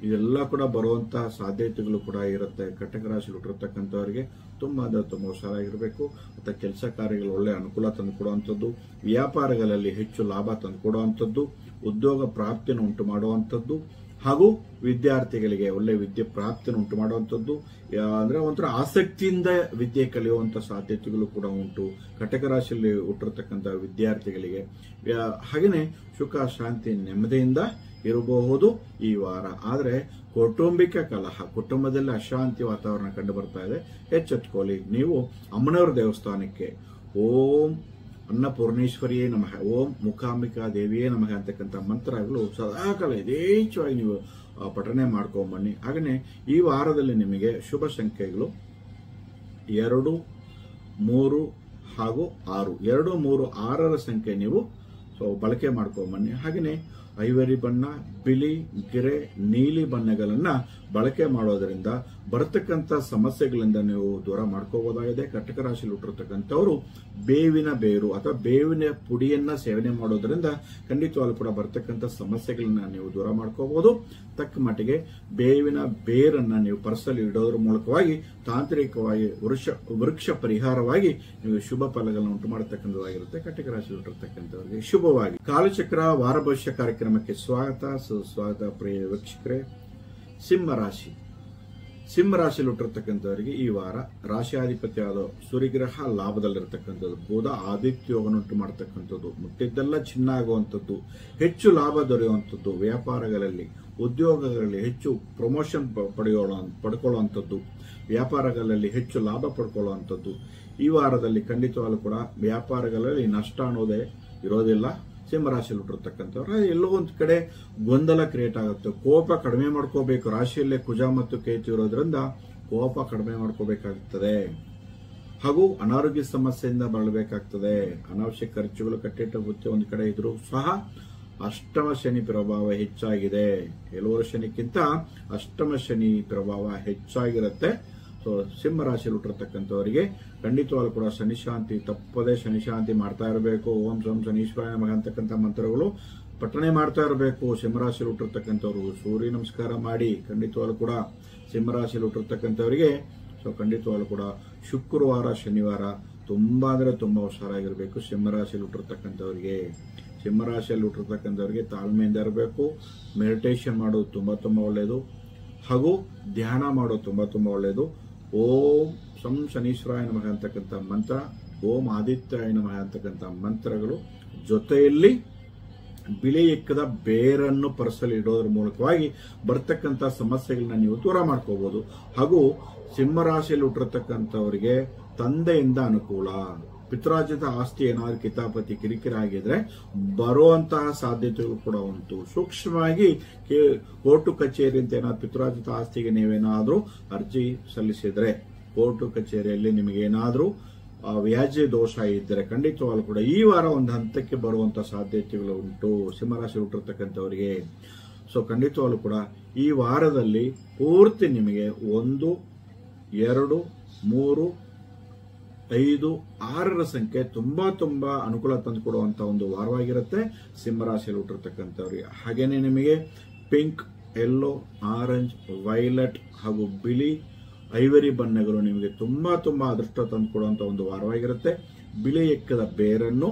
ಇದೆಲ್ಲ ಕೂಡ ಬರುವಂತಹ ಸಾಧ್ಯತೆಗಳು ಕೂಡ ಇರುತ್ತೆ. ಕಟಕ ರಾಶಿಯಲ್ಲಿ ಹುಟ್ಟಿರ್ತಕ್ಕಂಥವರಿಗೆ ತುಂಬಾ ಹುಷಾರಾಗಿರ್ಬೇಕು. ಮತ್ತೆ ಕೆಲಸ ಕಾರ್ಯಗಳು ಒಳ್ಳೆ ಅನುಕೂಲ ತಂದುಕೊಡುವಂಥದ್ದು, ವ್ಯಾಪಾರಗಳಲ್ಲಿ ಹೆಚ್ಚು ಲಾಭ ತಂದುಕೊಡುವಂಥದ್ದು, ಉದ್ಯೋಗ ಪ್ರಾಪ್ತಿಯನ್ನು ಉಂಟು ಮಾಡುವಂಥದ್ದು, ಹಾಗೂ ವಿದ್ಯಾರ್ಥಿಗಳಿಗೆ ಒಳ್ಳೆ ವಿದ್ಯೆ ಪ್ರಾಪ್ತಿಯನ್ನು ಉಂಟು ಮಾಡುವಂಥದ್ದು, ಅಂದ್ರೆ ಒಂಥರ ಆಸಕ್ತಿಯಿಂದ ವಿದ್ಯೆ ಕಲಿಯುವಂತ ಸಾಧ್ಯತೆಗಳು ಕೂಡ ಉಂಟು ಕಟಕ ರಾಶಿಯಲ್ಲಿ ಹುಟ್ಟಿರ್ತಕ್ಕಂಥ ವಿದ್ಯಾರ್ಥಿಗಳಿಗೆ. ಹಾಗೆಯೇ ಸುಖ ಶಾಂತಿ ನೆಮ್ಮದಿಯಿಂದ ಇರಬಹುದು ಈ ವಾರ. ಆದ್ರೆ ಕೌಟುಂಬಿಕ ಕಲಹ, ಕುಟುಂಬದಲ್ಲಿ ಅಶಾಂತಿ ವಾತಾವರಣ ಕಂಡು ಬರ್ತಾ ಇದೆ. ಎಚ್ಚೆತ್ಕೊಳ್ಳಿ. ನೀವು ಅಮ್ಮನವರ ದೇವಸ್ಥಾನಕ್ಕೆ ಓಂ ಅನ್ನಪೂರ್ಣೇಶ್ವರಿಯೇ ನಮಃ, ಓಂ ಮುಖಾಂಬಿಕಾ ದೇವಿಯೇ ನಮಃ ಅಂತಕ್ಕಂಥ ಮಂತ್ರಗಳು ಸದಾಕಾಲ ಯಥೇಚ್ಛವಾಗಿ ನೀವು ಪಠನೆ ಮಾಡ್ಕೊಂಬನ್ನಿ. ಹಾಗೆಯೇ ಈ ವಾರದಲ್ಲಿ ನಿಮಗೆ ಶುಭ ಸಂಖ್ಯೆಗಳು 2, 3 ಹಾಗೂ 6. 2, 3, 6ರ ಸಂಖ್ಯೆ ನೀವು ಬಳಕೆ ಮಾಡ್ಕೊಂಬನ್ನಿ. ಹಾಗೆಯೇ ಐವರಿ ಬಣ್ಣ, ಬಿಳಿ, ಗಿರೆ, ನೀಲಿ ಬಣ್ಣಗಳನ್ನ ಬಳಕೆ ಮಾಡೋದ್ರಿಂದ ಬರತಕ್ಕಂಥ ಸಮಸ್ಯೆಗಳಿಂದ ನೀವು ದೂರ ಮಾಡ್ಕೋಬಹುದಾಗಿದೆ. ಕಟಕ ರಾಶಿಯಲ್ಲಿ ಹುಟ್ಟಿರ್ತಕ್ಕಂಥವ್ರು ಬೇವಿನ ಬೇರು ಅಥವಾ ಬೇವಿನ ಪುಡಿಯನ್ನ ಸೇವನೆ ಮಾಡೋದ್ರಿಂದ ಖಂಡಿತವಾಗ್ಲೂ ಕೂಡ ಬರತಕ್ಕಂಥ ಸಮಸ್ಯೆಗಳನ್ನ ನೀವು ದೂರ ಮಾಡ್ಕೋಬಹುದು. ತಕ್ಕ ಮಟ್ಟಿಗೆ ಬೇವಿನ ಬೇರನ್ನ ನೀವು ಪರ್ಸಲ್ಲಿ ಇಡೋದ್ರ ಮೂಲಕವಾಗಿ ತಾಂತ್ರಿಕವಾಗಿ ವೃಕ್ಷ ಪರಿಹಾರವಾಗಿ ನೀವು ಶುಭ ಫಲಗಳನ್ನು ಉಂಟು ಮಾಡತಕ್ಕಂಥದ್ದಾಗಿರುತ್ತೆ. ಕಟಕ ರಾಶಿಯಲ್ಲಿ ಹುಟ್ಟಿರ್ತಕ್ಕಂಥವರಿಗೆ ಶುಭವಾಗಿ. ಕಾಲಚಕ್ರ ವಾರ ಭವಿಷ್ಯ ಕಾರ್ಯಕ್ರಮಕ್ಕೆ ಸ್ವಾಗತ, ಸುಸ್ವಾಗತ ಪ್ರಿಯ ವೀಕ್ಷಕರೇ. ಸಿಂಹ ರಾಶಿಯಲ್ಲಿ ಹುಟ್ಟಿರ್ತಕ್ಕಂಥವರಿಗೆ ಈ ವಾರ ರಾಶಿಯಾಧಿಪತಿಯಾದ ಸೂರ್ಯಗ್ರಹ ಲಾಭದಲ್ಲಿರ್ತಕ್ಕಂಥದ್ದು, ಬುಧ ಆದಿತ್ಯೋಗನುಂಟು ಮಾಡತಕ್ಕಂಥದ್ದು, ಮುಟ್ಟಿದ್ದೆಲ್ಲ ಚಿನ್ನ ಆಗುವಂಥದ್ದು, ಹೆಚ್ಚು ಲಾಭ ದೊರೆಯುವಂಥದ್ದು, ವ್ಯಾಪಾರಗಳಲ್ಲಿ ಉದ್ಯೋಗಗಳಲ್ಲಿ ಹೆಚ್ಚು ಪ್ರಮೋಷನ್ ಪಡ್ಕೊಳ್ಳುವಂಥದ್ದು, ವ್ಯಾಪಾರಗಳಲ್ಲಿ ಹೆಚ್ಚು ಲಾಭ ಪಡ್ಕೊಳ್ಳುವಂಥದ್ದು. ಈ ವಾರದಲ್ಲಿ ಖಂಡಿತವಾಗ್ಲೂ ಕೂಡ ವ್ಯಾಪಾರಗಳಲ್ಲಿ ನಷ್ಟ ಅನ್ನೋದೇ ಇರೋದಿಲ್ಲ. ಸಿಂಹರಾಶಿಯಲ್ಲಿ ಹುಟ್ಟಿರ್ತಕ್ಕಂಥವ್ರು ಎಲ್ಲೋ ಒಂದು ಕಡೆ ಗೊಂದಲ ಕ್ರಿಯೇಟ್ ಆಗುತ್ತೆ. ಕೋಪ ಕಡಿಮೆ ಮಾಡ್ಕೋಬೇಕು. ರಾಶಿಯಲ್ಲೇ ಕುಜ ಮತ್ತು ಕೇತು ಇರೋದ್ರಿಂದ ಕೋಪ ಕಡಿಮೆ ಮಾಡ್ಕೋಬೇಕಾಗ್ತದೆ. ಹಾಗೂ ಅನಾರೋಗ್ಯ ಸಮಸ್ಯೆಯಿಂದ ಬಳಲಬೇಕಾಗ್ತದೆ. ಅನಾವಶ್ಯಕ ಖರ್ಚುಗಳು ಕಟ್ಟಿಟ್ಟ ಬುತ್ತಿ ಒಂದು ಕಡೆ ಇದ್ರೂ ಸಹ ಅಷ್ಟಮ ಶನಿ ಪ್ರಭಾವ ಹೆಚ್ಚಾಗಿದೆ. ಏಳುವರೆ ಶನಿಕ್ಕಿಂತ ಅಷ್ಟಮ ಶನಿ ಪ್ರಭಾವ ಹೆಚ್ಚಾಗಿರುತ್ತೆ. ಸಿಂಹ ರಾಶಿಯಲ್ಲಿ ಹುಟ್ಟಿರ್ತಕ್ಕಂಥವರಿಗೆ ಖಂಡಿತವಾಗ್ಲೂ ಕೂಡ ಶನಿ ಶಾಂತಿ, ತಪ್ಪದೆ ಶನಿ ಶಾಂತಿ ಮಾಡ್ತಾ ಇರಬೇಕು. ಓಂ ಸಂ ಶನೀಶ್ವರಾಯ ನಮಃ ಅಂತಕ್ಕಂಥ ಮಂತ್ರಗಳು ಪಠಣೆ ಮಾಡ್ತಾ ಇರಬೇಕು. ಸಿಂಹರಾಶಿಯಲ್ಲಿ ಹುಟ್ಟಿರ್ತಕ್ಕಂಥವ್ರು ಸೂರ್ಯ ನಮಸ್ಕಾರ ಮಾಡಿ. ಖಂಡಿತವಾಗ್ಲೂ ಕೂಡ ಸಿಂಹರಾಶಿಯಲ್ಲಿ ಹುಟ್ಟಿರ್ತಕ್ಕಂಥವರಿಗೆ ಖಂಡಿತವಾಗ್ಲೂ ಕೂಡ ಶುಕ್ರವಾರ, ಶನಿವಾರ ತುಂಬಾ ಹುಷಾರಾಗಿರ್ಬೇಕು. ಸಿಂಹರಾಶಿಯಲ್ಲಿ ಹುಟ್ಟಿರ್ತಕ್ಕಂಥವರಿಗೆ ತಾಳ್ಮೆಯಿಂದ ಇರಬೇಕು. ಮೆಡಿಟೇಷನ್ ಮಾಡೋದು ತುಂಬಾ ಒಳ್ಳೆಯದು. ಹಾಗೂ ಧ್ಯಾನ ಮಾಡೋದು ತುಂಬಾ ಒಳ್ಳೆಯದು. ಓಂ ಸಂ ಶನೀಶ್ವರಾಯ ನಮಃ ಅಂತಕ್ಕಂಥ ಮಂತ್ರ, ಓಂ ಆದಿತ್ಯಾಯ ನಮಃ ಅಂತಕ್ಕಂಥ ಮಂತ್ರಗಳು ಜೊತೆಯಲ್ಲಿ ಬಿಳಿ ಎಕ್ಕದ ಬೇರನ್ನು ಪರ್ಸಲ್ಲಿ ಇಡೋದ್ರ ಮೂಲಕವಾಗಿ ಬರ್ತಕ್ಕಂಥ ಸಮಸ್ಯೆಗಳನ್ನ ನೀವು ದೂರ ಮಾಡ್ಕೋಬಹುದು. ಹಾಗೂ ಸಿಂಹರಾಶಿಯಲ್ಲಿ ಹುಟ್ಟಿರ್ತಕ್ಕಂಥವರಿಗೆ ತಂದೆಯಿಂದ ಅನುಕೂಲ. ಪಿತೃರಾಜ್ಯದ ಆಸ್ತಿ ಏನಾದ್ರು ಕಿತಾಪತಿ ಕಿರಿಕಿರಿ ಆಗಿದ್ರೆ ಬರುವಂತಹ ಸಾಧ್ಯತೆಗಳು ಕೂಡ ಉಂಟು. ಸೂಕ್ಷ್ಮವಾಗಿ ಕೋರ್ಟು ಕಚೇರಿ ಅಂತ ಏನಾದ್ರು ಪಿತೃರಾಜ್ಯದ ಆಸ್ತಿಗೆ ನೀವೇನಾದ್ರೂ ಅರ್ಜಿ ಸಲ್ಲಿಸಿದ್ರೆ, ಕೋರ್ಟು ಕಚೇರಿಯಲ್ಲಿ ನಿಮಗೇನಾದ್ರೂ ವ್ಯಾಜ್ಯ ದೋಷ ಇದ್ದರೆ ಖಂಡಿತವಾಗ್ಲೂ ಕೂಡ ಈ ವಾರ ಒಂದು ಹಂತಕ್ಕೆ ಬರುವಂತಹ ಸಾಧ್ಯತೆಗಳು ಉಂಟು ಸಿಂಹರಾಶಿ ಹುಟ್ಟಿರ್ತಕ್ಕಂಥವರಿಗೆ. ಖಂಡಿತವಾಗ್ಲೂ ಕೂಡ ಈ ವಾರದಲ್ಲಿ ಪೂರ್ತಿ ನಿಮಗೆ 1, 2, 3 5, 6ರ ಸಂಖ್ಯೆ ತುಂಬಾ ಅನುಕೂಲ ತಂದುಕೊಡುವಂತ ಒಂದು ವಾರವಾಗಿರುತ್ತೆ ಸಿಂಹರಾಶಿಯಲ್ಲಿ ಹುಟ್ಟಿರ್ತಕ್ಕಂಥವ್ರಿಗೆ. ಹಾಗೇನೆ ನಿಮಗೆ ಪಿಂಕ್, ಯೆಲ್ಲೋ, ಆರೆಂಜ್, ವೈಲೆಟ್ ಹಾಗೂ ಬಿಳಿ, ಐವರಿ ಬಣ್ಣಗಳು ನಿಮಗೆ ತುಂಬಾ ಅದೃಷ್ಟ ತಂದುಕೊಡುವಂತ ಒಂದು ವಾರವಾಗಿರುತ್ತೆ. ಬಿಳಿ ಎಕ್ಕದ ಬೇರನ್ನು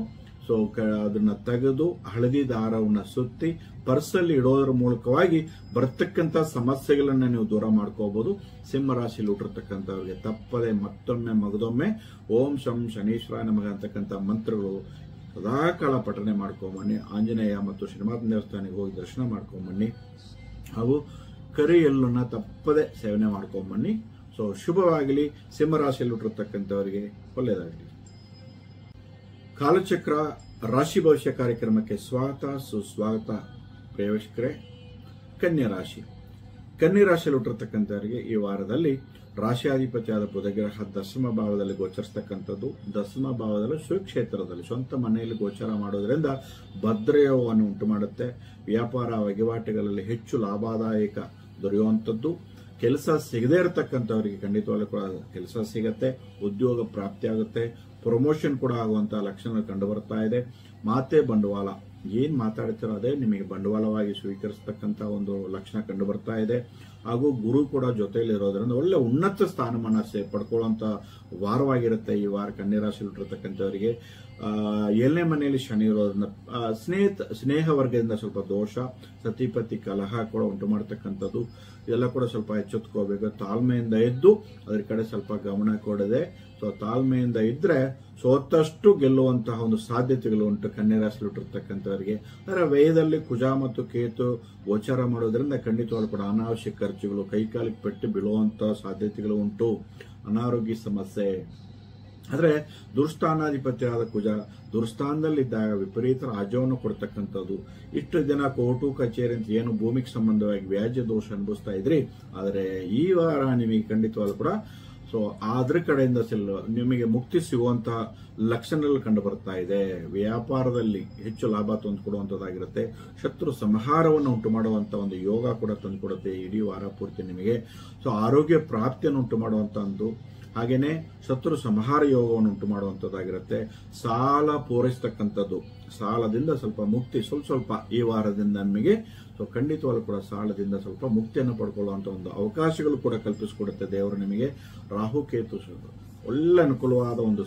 ಅದನ್ನ ತೆಗೆದು ಹಳದಿ ದಾರವನ್ನ ಸುತ್ತಿ ಪರ್ಸಲ್ಲಿ ಇಡೋದ್ರ ಮೂಲಕವಾಗಿ ಬರ್ತಕ್ಕಂಥ ಸಮಸ್ಯೆಗಳನ್ನ ನೀವು ದೂರ ಮಾಡ್ಕೋಬಹುದು. ಸಿಂಹರಾಶಿಯಲ್ಲಿ ಹುಟ್ಟಿರ್ತಕ್ಕಂಥವ್ರಿಗೆ ತಪ್ಪದೆ ಮತ್ತೊಮ್ಮೆ ಮಗದೊಮ್ಮೆ ಓಂ ಶಂ ಶನೀಶ್ವರಾಯ ನಮಃ ಅಂತಕ್ಕಂಥ ಮಂತ್ರಗಳು ಸದಾಕಾಲ ಪಠನೆ ಮಾಡ್ಕೊಂಬನ್ನಿ. ಆಂಜನೇಯ ಮತ್ತು ಶ್ರೀನಿವಾಸ ದೇವಸ್ಥಾನಕ್ಕೆ ಹೋಗಿ ದರ್ಶನ ಮಾಡ್ಕೊಂಬನ್ನಿ. ಹಾಗೂ ಕರಿ ಎಳ್ಳನ್ನ ತಪ್ಪದೆ ಸೇವನೆ ಮಾಡ್ಕೊಂಬನ್ನಿ. ಶುಭವಾಗಲಿ. ಸಿಂಹರಾಶಿಯಲ್ಲಿ ಹುಟ್ಟಿರ್ತಕ್ಕಂಥವರಿಗೆ ಒಳ್ಳೆಯದಾಗಲಿ. ಕಾಲಚಕ್ರ ರಾಶಿ ಭವಿಷ್ಯ ಕಾರ್ಯಕ್ರಮಕ್ಕೆ ಸ್ವಾಗತ, ಸುಸ್ವಾಗತ ಪ್ರೇಕ್ಷಕರೇ. ಕನ್ಯಾ ರಾಶಿ ರಾಶಿಯಲ್ಲಿ ಹುಟ್ಟಿರ್ತಕ್ಕಂಥವರಿಗೆ ಈ ವಾರದಲ್ಲಿ ರಾಶಿಯಾಧಿಪತಿಯಾದ ಬುಧಗ್ರಹ ದಶಮ ಭಾವದಲ್ಲಿ ಗೋಚರಿಸತಕ್ಕಂಥದ್ದು. ದಶಮ ಭಾವದಲ್ಲಿ ಸುಕ್ಷೇತ್ರದಲ್ಲಿ ಸ್ವಂತ ಮನೆಯಲ್ಲಿ ಗೋಚರ ಮಾಡೋದ್ರಿಂದ ಭದ್ರಯೋಗವನ್ನು ಉಂಟು ಮಾಡುತ್ತೆ. ವ್ಯಾಪಾರ ವಹಿವಾಟುಗಳಲ್ಲಿ ಹೆಚ್ಚು ಲಾಭದಾಯಕ ದೊರೆಯುವಂಥದ್ದು. ಕೆಲಸ ಸಿಗದೇ ಇರತಕ್ಕಂಥವರಿಗೆ ಖಂಡಿತವಾಗ್ಲೂ ಕೂಡ ಕೆಲಸ ಸಿಗತ್ತೆ. ಉದ್ಯೋಗ ಪ್ರಾಪ್ತಿಯಾಗುತ್ತೆ. ಪ್ರಮೋಷನ್ ಕೂಡ ಆಗುವಂತಹ ಲಕ್ಷಣ ಕಂಡು ಬರ್ತಾ ಇದೆ. ಮಾತೆ ಬಂಡವಾಳ, ಏನ್ ಮಾತಾಡ್ತಾರೋ ಅದೇ ನಿಮಗೆ ಬಂಡವಾಳವಾಗಿ ಸ್ವೀಕರಿಸತಕ್ಕಂತ ಒಂದು ಲಕ್ಷಣ ಕಂಡು ಬರ್ತಾ ಇದೆ. ಹಾಗೂ ಗುರು ಕೂಡ ಜೊತೆಯಲ್ಲಿ ಇರೋದ್ರಿಂದ ಒಳ್ಳೆ ಉನ್ನತ ಸ್ಥಾನಮಾನ ಪಡ್ಕೊಳ್ಳುವಂತ ವಾರವಾಗಿರುತ್ತೆ ಈ ವಾರ ಕನ್ಯಾ ರಾಶಿಯಲ್ಲಿ ಇಟ್ಟಿರ್ತಕ್ಕಂಥವರಿಗೆ. 7ನೇ ಮನೆಯಲ್ಲಿ ಶನಿ ಇರೋದ್ರಿಂದ ಸ್ನೇಹ ವರ್ಗದಿಂದ ಸ್ವಲ್ಪ ದೋಷ, ಸತಿಪತಿ ಕಲಹ ಕೂಡ ಉಂಟು ಮಾಡತಕ್ಕಂಥದ್ದು. ಇದೆಲ್ಲ ಕೂಡ ಸ್ವಲ್ಪ ಎಚ್ಚೆತ್ಕೋಬೇಕು. ತಾಳ್ಮೆಯಿಂದ ಇದ್ದು ಅದ್ರ ಕಡೆ ಸ್ವಲ್ಪ ಗಮನ ಕೊಡದೆ ತಾಳ್ಮೆಯಿಂದ ಇದ್ರೆ ಸೋತಷ್ಟು ಗೆಲ್ಲುವಂತಹ ಒಂದು ಸಾಧ್ಯತೆಗಳು ಉಂಟು ಕನ್ಯಾ ರಾಶಿಯಲ್ಲಿ ಹುಟ್ಟಿರ್ತಕ್ಕಂಥವರಿಗೆ. ಅದರ ವ್ಯಯದಲ್ಲಿ ಕುಜ ಮತ್ತು ಕೇತು ಗೋಚಾರ ಮಾಡೋದ್ರಿಂದ ಖಂಡಿತವಾಗ್ಲೂ ಕೂಡ ಅನಾವಶ್ಯಕ ಖರ್ಚುಗಳು, ಕೈಕಾಲಿಗೆ ಪೆಟ್ಟು ಬೀಳುವಂತಹ ಸಾಧ್ಯತೆಗಳು ಉಂಟು. ಅನಾರೋಗ್ಯ ಸಮಸ್ಯೆ. ಆದ್ರೆ ದುರ್ಸ್ಥಾನಾಧಿಪತಿಯಾದ ಕುಜ ದುರ್ಸ್ಥಾನದಲ್ಲಿದ್ದಾಗ ವಿಪರೀತ ರಾಜ್ಯವನ್ನು ಕೊಡ್ತಕ್ಕಂಥದ್ದು. ಇಷ್ಟು ದಿನ ಕೋರ್ಟು ಕಚೇರಿ ಅಂತ ಏನು ಭೂಮಿಗೆ ಸಂಬಂಧವಾಗಿ ವ್ಯಾಜ್ಯ ದೋಷ ಅನುಭವಿಸ್ತಾ ಇದ್ರಿ, ಆದರೆ ಈ ವಾರ ನಿಮಗೆ ಖಂಡಿತವಾಗ್ಲೂ ಕೂಡ ಅದ್ರ ಕಡೆಯಿಂದ ನಿಮಗೆ ಮುಕ್ತಿ ಸಿಗುವಂತಹ ಲಕ್ಷಣಗಳು ಕಂಡು ಬರ್ತಾ ಇದೆ. ವ್ಯಾಪಾರದಲ್ಲಿ ಹೆಚ್ಚು ಲಾಭ ತಂದುಕೊಡುವಂತದ್ದಾಗಿರುತ್ತೆ. ಶತ್ರು ಸಂಹಾರವನ್ನು ಉಂಟು ಮಾಡುವಂತ ಒಂದು ಯೋಗ ಕೂಡ ತಂದುಕೊಡುತ್ತೆ ಇಡೀ ವಾರ ಪೂರ್ತಿ ನಿಮಗೆ. ಆರೋಗ್ಯ ಪ್ರಾಪ್ತಿಯನ್ನು ಉಂಟು ಮಾಡುವಂತ ಒಂದು, ಹಾಗೇನೆ ಶತ್ರು ಸಂಹಾರ ಯೋಗವನ್ನು ಉಂಟು ಮಾಡುವಂತದ್ದಾಗಿರುತ್ತೆ. ಸಾಲ ಪೂರೈಸತಕ್ಕಂಥದ್ದು, ಸಾಲದಿಂದ ಸ್ವಲ್ಪ ಮುಕ್ತಿ ಸ್ವಲ್ಪ ಈ ವಾರದಿಂದ ನಿಮಗೆ ಖಂಡಿತವಾಗ್ಲೂ ಕೂಡ ಸಾಲದಿಂದ ಸ್ವಲ್ಪ ಮುಕ್ತಿಯನ್ನು ಪಡ್ಕೊಳ್ಳುವಂತ ಒಂದು ಅವಕಾಶಗಳು ಕೂಡ ಕಲ್ಪಿಸಿಕೊಡುತ್ತೆ ದೇವರು ನಿಮಗೆ. ರಾಹು ಕೇತು ಒಳ್ಳೆ ಅನುಕೂಲವಾದ ಒಂದು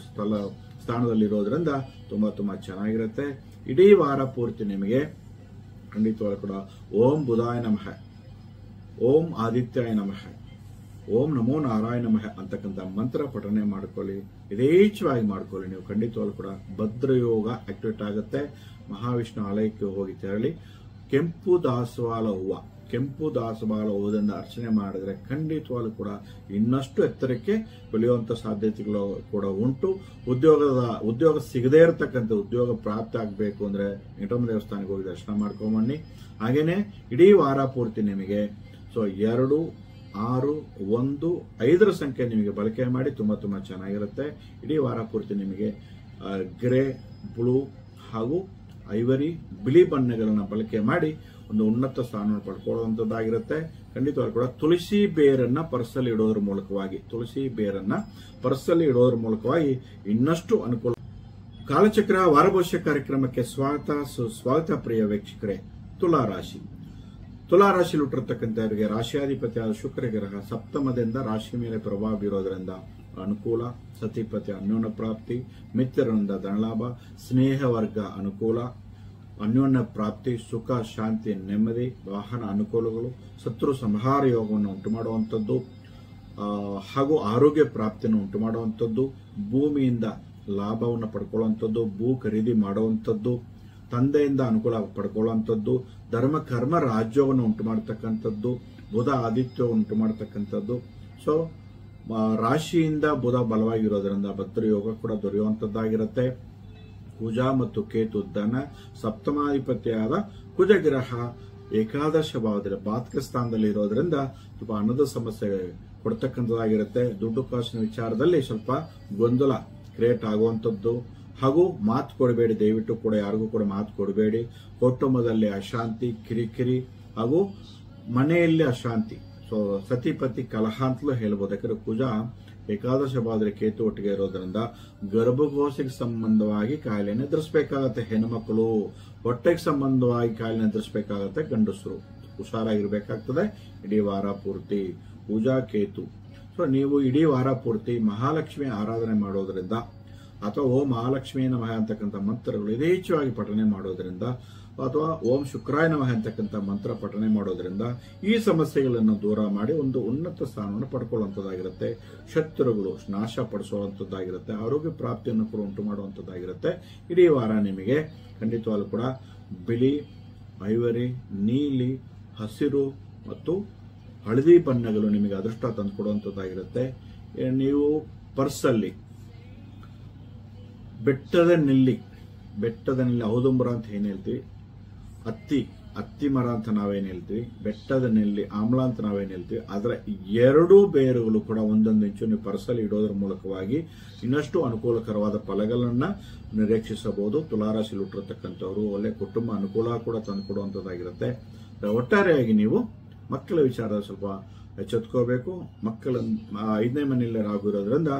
ಸ್ಥಾನದಲ್ಲಿರೋದ್ರಿಂದ ತುಂಬಾ ಚೆನ್ನಾಗಿರುತ್ತೆ. ಇಡೀ ವಾರ ಪೂರ್ತಿ ನಿಮಗೆ ಖಂಡಿತವಾಗ್ಲೂ ಕೂಡ ಓಂ ಬುಧಾಯ ನಮಃ, ಓಂ ಆದಿತ್ಯಾಯ ನಮಃ, ಓಂ ನಮೋ ನಾರಾಯಣ ನಮಃ ಅಂತಕ್ಕಂಥ ಮಂತ್ರ ಪಠನೆ ಮಾಡ್ಕೊಳ್ಳಿ. ಯಥೇಚ್ಛವಾಗಿ ಮಾಡ್ಕೊಳ್ಳಿ. ನೀವು ಖಂಡಿತವಾಗ್ಲೂ ಕೂಡ ಭದ್ರಯೋಗ ಆಕ್ಟಿವೇಟ್ ಆಗುತ್ತೆ. ಮಹಾವಿಷ್ಣು ಆಲಯಕ್ಕೆ ಹೋಗಿ ತೆರಳಿ ಕೆಂಪು ದಾಸವಾಳ ಹೂವದಿಂದ ಅರ್ಚನೆ ಮಾಡಿದ್ರೆ ಖಂಡಿತವಾಗ್ಲೂ ಕೂಡ ಇನ್ನಷ್ಟು ಎತ್ತರಕ್ಕೆ ಬೆಳೆಯುವಂತ ಸಾಧ್ಯತೆಗಳು ಕೂಡ ಉಂಟು. ಉದ್ಯೋಗ ಸಿಗದೇ ಇರತಕ್ಕಂಥ ಉದ್ಯೋಗ ಪ್ರಾಪ್ತಿ ಆಗಬೇಕು ಅಂದ್ರೆ ವೆಂಕಟರಮಣ ದೇವಸ್ಥಾನಕ್ಕೆ ಹೋಗಿ ದರ್ಶನ ಮಾಡ್ಕೊಂಬನ್ನಿ. ಹಾಗೇನೆ ಇಡೀ ವಾರ ಪೂರ್ತಿ ನಿಮಗೆ 2, 6, 1, 5ರ ಸಂಖ್ಯೆ ನಿಮಗೆ ಬಳಕೆ ಮಾಡಿ ತುಂಬಾ ಚೆನ್ನಾಗಿರುತ್ತೆ. ಇಡೀ ವಾರ ಪೂರ್ತಿ ನಿಮಗೆ ಗ್ರೇ, ಬ್ಲೂ ಹಾಗೂ ಐವರಿ, ಬಿಳಿ ಬಣ್ಣಗಳನ್ನ ಬಳಕೆ ಮಾಡಿ ಒಂದು ಉನ್ನತ ಸ್ಥಾನವನ್ನು ಪಡ್ಕೊಳ್ಳುವಂತದ್ದಾಗಿರುತ್ತೆ. ಖಂಡಿತವಾಗ್ಲೂ ಕೂಡ ತುಳಸಿ ಬೇರನ್ನ ಪರ್ಸಲ್ಲಿ ಇಡೋದ್ರ ಮೂಲಕವಾಗಿ ಇನ್ನಷ್ಟು ಅನುಕೂಲ. ಕಾಲಚಕ್ರ ವಾರ ಭವಿಷ್ಯ ಕಾರ್ಯಕ್ರಮಕ್ಕೆ ಸ್ವಾಗತ, ಸುಸ್ವಾಗತ ಪ್ರಿಯ ವೀಕ್ಷಕರೇ. ತುಲಾರಾಶಿಯಲ್ಲಿ ಹುಟ್ಟಿರ್ತಕ್ಕಂಥವರಿಗೆ ರಾಶಿಯಾಧಿಪತಿಯಾದ ಶುಕ್ರ ಗ್ರಹ ಸಪ್ತಮದಿಂದ ರಾಶಿ ಮೇಲೆ ಪ್ರಭಾವ ಬೀರೋದ್ರಿಂದ ಅನುಕೂಲ. ಸತಿಪತಿ ಅನ್ಯೋನ್ಯ ಪ್ರಾಪ್ತಿ, ಮಿತ್ರರಿಂದ ಧನಲಾಭ, ಸ್ನೇಹ ವರ್ಗ ಅನುಕೂಲ, ಅನ್ಯೋನ್ಯ ಪ್ರಾಪ್ತಿ, ಸುಖ, ಶಾಂತಿ, ನೆಮ್ಮದಿ, ವಾಹನ ಅನುಕೂಲಗಳು, ಶತ್ರು ಸಂಹಾರ ಯೋಗವನ್ನು ಉಂಟು ಮಾಡುವಂಥದ್ದು ಹಾಗೂ ಆರೋಗ್ಯ ಪ್ರಾಪ್ತಿಯನ್ನು ಉಂಟು ಮಾಡುವಂಥದ್ದು, ಭೂಮಿಯಿಂದ ಲಾಭವನ್ನು ಪಡ್ಕೊಳ್ಳುವಂಥದ್ದು, ಭೂ ಖರೀದಿ ಮಾಡುವಂಥದ್ದು, ತಂದೆಯಿಂದ ಅನುಕೂಲ ಪಡ್ಕೊಳ್ಳುವಂಥದ್ದು, ಧರ್ಮ ಕರ್ಮ ರಾಜ್ಯವನ್ನು ಉಂಟು ಮಾಡತಕ್ಕಂಥದ್ದು, ಬುಧ ಆದಿತ್ಯ ಉಂಟು ಮಾಡತಕ್ಕಂಥದ್ದು. ರಾಶಿಯಿಂದ ಬುಧ ಬಲವಾಗಿರೋದ್ರಿಂದ ಭದ್ರಯೋಗ ಕೂಡ ದೊರೆಯುವಂತದ್ದಾಗಿರುತ್ತೆ. ಕುಜ ಮತ್ತು ಕೇತು ಧನ ಸಪ್ತಮಾಧಿಪತಿಯಾದ ಕುಜಗ್ರಹ ಏಕಾದಶ ಭಾವದಲ್ಲಿ ಬಾತಕ ಸ್ಥಾನದಲ್ಲಿ ಇರೋದ್ರಿಂದ ಸ್ವಲ್ಪ ಹಣದ ಸಮಸ್ಯೆ ಕೊಡ್ತಕ್ಕಂಥದ್ದಾಗಿರುತ್ತೆ. ದುಡ್ಡು ಕಾಸಿನ ವಿಚಾರದಲ್ಲಿ ಸ್ವಲ್ಪ ಗೊಂದಲ ಕ್ರಿಯೇಟ್ ಆಗುವಂಥದ್ದು ಹಾಗೂ ಮಾತು ಕೊಡಬೇಡಿ. ದಯವಿಟ್ಟು ಕೂಡ ಯಾರಿಗೂ ಕೂಡ ಮಾತು ಕೊಡಬೇಡಿ. ಕುಟುಂಬದಲ್ಲಿ ಅಶಾಂತಿ, ಕಿರಿಕಿರಿ ಹಾಗೂ ಮನೆಯಲ್ಲಿ ಅಶಾಂತಿ, ಸತಿಪತಿ ಕಲಹ ಅಂತಲೂ ಹೇಳ್ಬೋದು. ಯಾಕಂದ್ರೆ ಕುಜ ಏಕಾದಶ ಭಾವದಲ್ಲಿ ಕೇತು ಒಟ್ಟಿಗೆ ಇರೋದ್ರಿಂದ ಗರ್ಭಕೋಶಕ್ಕೆ ಸಂಬಂಧವಾಗಿ ಕಾಯಿಲೆಯನ್ನು ಎದುರಿಸಬೇಕಾಗತ್ತೆ ಹೆಣ್ಣುಮಕ್ಕಳು, ಹೊಟ್ಟೆಗೆ ಸಂಬಂಧವಾಗಿ ಕಾಯಿಲೆಯನ್ನು ಎದುರಿಸಬೇಕಾಗತ್ತೆ ಗಂಡಸರು. ಹುಷಾರಾಗಿರ್ಬೇಕಾಗ್ತದೆ ಇಡೀ ವಾರ ಪೂರ್ತಿ. ಪೂಜಾ ಕೇತು. ಸೊ ನೀವು ಇಡೀ ವಾರ ಪೂರ್ತಿ ಮಹಾಲಕ್ಷ್ಮಿ ಆರಾಧನೆ ಮಾಡೋದ್ರಿಂದ ಅಥವಾ ಓಂ ಮಹಾಲಕ್ಷ್ಮೀ ನಮಃ ಅಂತಕ್ಕಂಥ ಮಂತ್ರಗಳು ಯಥೇಚ್ಛವಾಗಿ ಪಠನೆ ಮಾಡೋದ್ರಿಂದ ಅಥವಾ ಓಂ ಶುಕ್ರಾಯ ನಮಃ ಅಂತಕ್ಕಂಥ ಮಂತ್ರ ಪಠನೆ ಮಾಡೋದ್ರಿಂದ ಈ ಸಮಸ್ಯೆಗಳನ್ನು ದೂರ ಮಾಡಿ ಒಂದು ಉನ್ನತ ಸ್ಥಾನವನ್ನು ಪಡ್ಕೊಳ್ಳುವಂಥದ್ದಾಗಿರುತ್ತೆ. ಶತ್ರುಗಳು ನಾಶ ಪಡಿಸುವಂಥದ್ದಾಗಿರುತ್ತೆ. ಆರೋಗ್ಯ ಪ್ರಾಪ್ತಿಯನ್ನು ಕೂಡ ಉಂಟು ಮಾಡುವಂಥದ್ದಾಗಿರುತ್ತೆ. ಇಡೀ ವಾರ ನಿಮಗೆ ಖಂಡಿತವಾಗ್ಲೂ ಕೂಡ ಬಿಳಿ, ಐವರಿ, ನೀಲಿ, ಹಸಿರು ಮತ್ತು ಹಳದಿ ಬಣ್ಣಗಳು ನಿಮಗೆ ಅದೃಷ್ಟ ತಂದುಕೊಡುವಂಥದ್ದಾಗಿರುತ್ತೆ. ನೀವು ಪರ್ಸಲ್ಲಿ ಬೆಟ್ಟದ ನೆಲ್ಲಿ ಔದುಂಬರ ಅಂತ ಏನ್ ಹೇಳ್ತೀವಿ, ಅತ್ತಿ ಮರ ಅಂತ ನಾವೇನ್ ಹೇಳ್ತೀವಿ, ಬೆಟ್ಟದ ನೆಲ್ಲಿ ಆಮ್ಲ ಅಂತ ನಾವೇನ್ ಹೇಳ್ತೀವಿ, ಅದರ 2 ಬೇರುಗಳು ಕೂಡ ಒಂದೊಂದು ಇಂಚು ನೀವು ಪರ್ಸಲ್ಲಿ ಇಡೋದ್ರ ಮೂಲಕವಾಗಿ ಇನ್ನಷ್ಟು ಅನುಕೂಲಕರವಾದ ಫಲಗಳನ್ನ ನಿರೀಕ್ಷಿಸಬಹುದು. ತುಲಾರಾಶಿಯಲ್ಲಿ ಹುಟ್ಟಿರತಕ್ಕಂಥವ್ರು ಒಳ್ಳೆ ಕುಟುಂಬ ಅನುಕೂಲ ಕೂಡ ತಂದುಕೊಡುವಂಥದ್ದಾಗಿರುತ್ತೆ. ಒಟ್ಟಾರೆಯಾಗಿ ನೀವು ಮಕ್ಕಳ ವಿಚಾರ ಸ್ವಲ್ಪ ಎಚ್ಚೆತ್ಕೋಬೇಕು. ಮಕ್ಕಳ 5ನೇ ಮನೆಯಲ್ಲಿ ರಾಹು ಇರೋದ್ರಿಂದ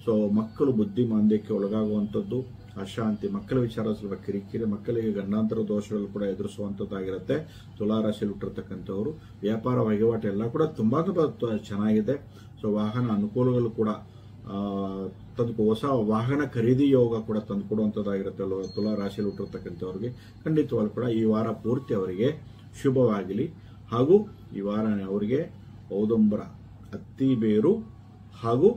ಸೊ ಮಕ್ಕಳು ಬುದ್ಧಿಮಾಂದ್ಯಕ್ಕೆ ಒಳಗಾಗುವಂಥದ್ದು, ಅಶಾಂತಿ, ಮಕ್ಕಳ ವಿಚಾರ ಸ್ವಲ್ಪ ಕಿರಿಕಿರಿ, ಮಕ್ಕಳಿಗೆ ಗಂಡಾಂತರ ದೋಷಗಳು ಕೂಡ ಎದುರಿಸುವಂಥದ್ದಾಗಿರುತ್ತೆ. ತುಲಾರಾಶಿಯಲ್ಲಿ ಹುಟ್ಟಿರ್ತಕ್ಕಂಥವ್ರು ವ್ಯಾಪಾರ ವಹಿವಾಟು ಎಲ್ಲ ಕೂಡ ತುಂಬಾ ಚೆನ್ನಾಗಿದೆ. ಸೊ ವಾಹನ ಅನುಕೂಲಗಳು ಕೂಡ ಹೊಸ ವಾಹನ ಖರೀದಿ ಯೋಗ ಕೂಡ ತಂದುಕೊಡುವಂಥದ್ದಾಗಿರುತ್ತೆ. ತುಲಾರಾಶಿಯಲ್ಲಿ ಹುಟ್ಟಿರ್ತಕ್ಕಂಥವ್ರಿಗೆ ಖಂಡಿತವಾಗ್ಲೂ ಕೂಡ ಈ ವಾರ ಪೂರ್ತಿ ಅವರಿಗೆ ಶುಭವಾಗಲಿ. ಹಾಗೂ ಈ ವಾರ ಅವರಿಗೆ ಔದುಂಬರ, ಅತ್ತಿ ಬೇರು ಹಾಗೂ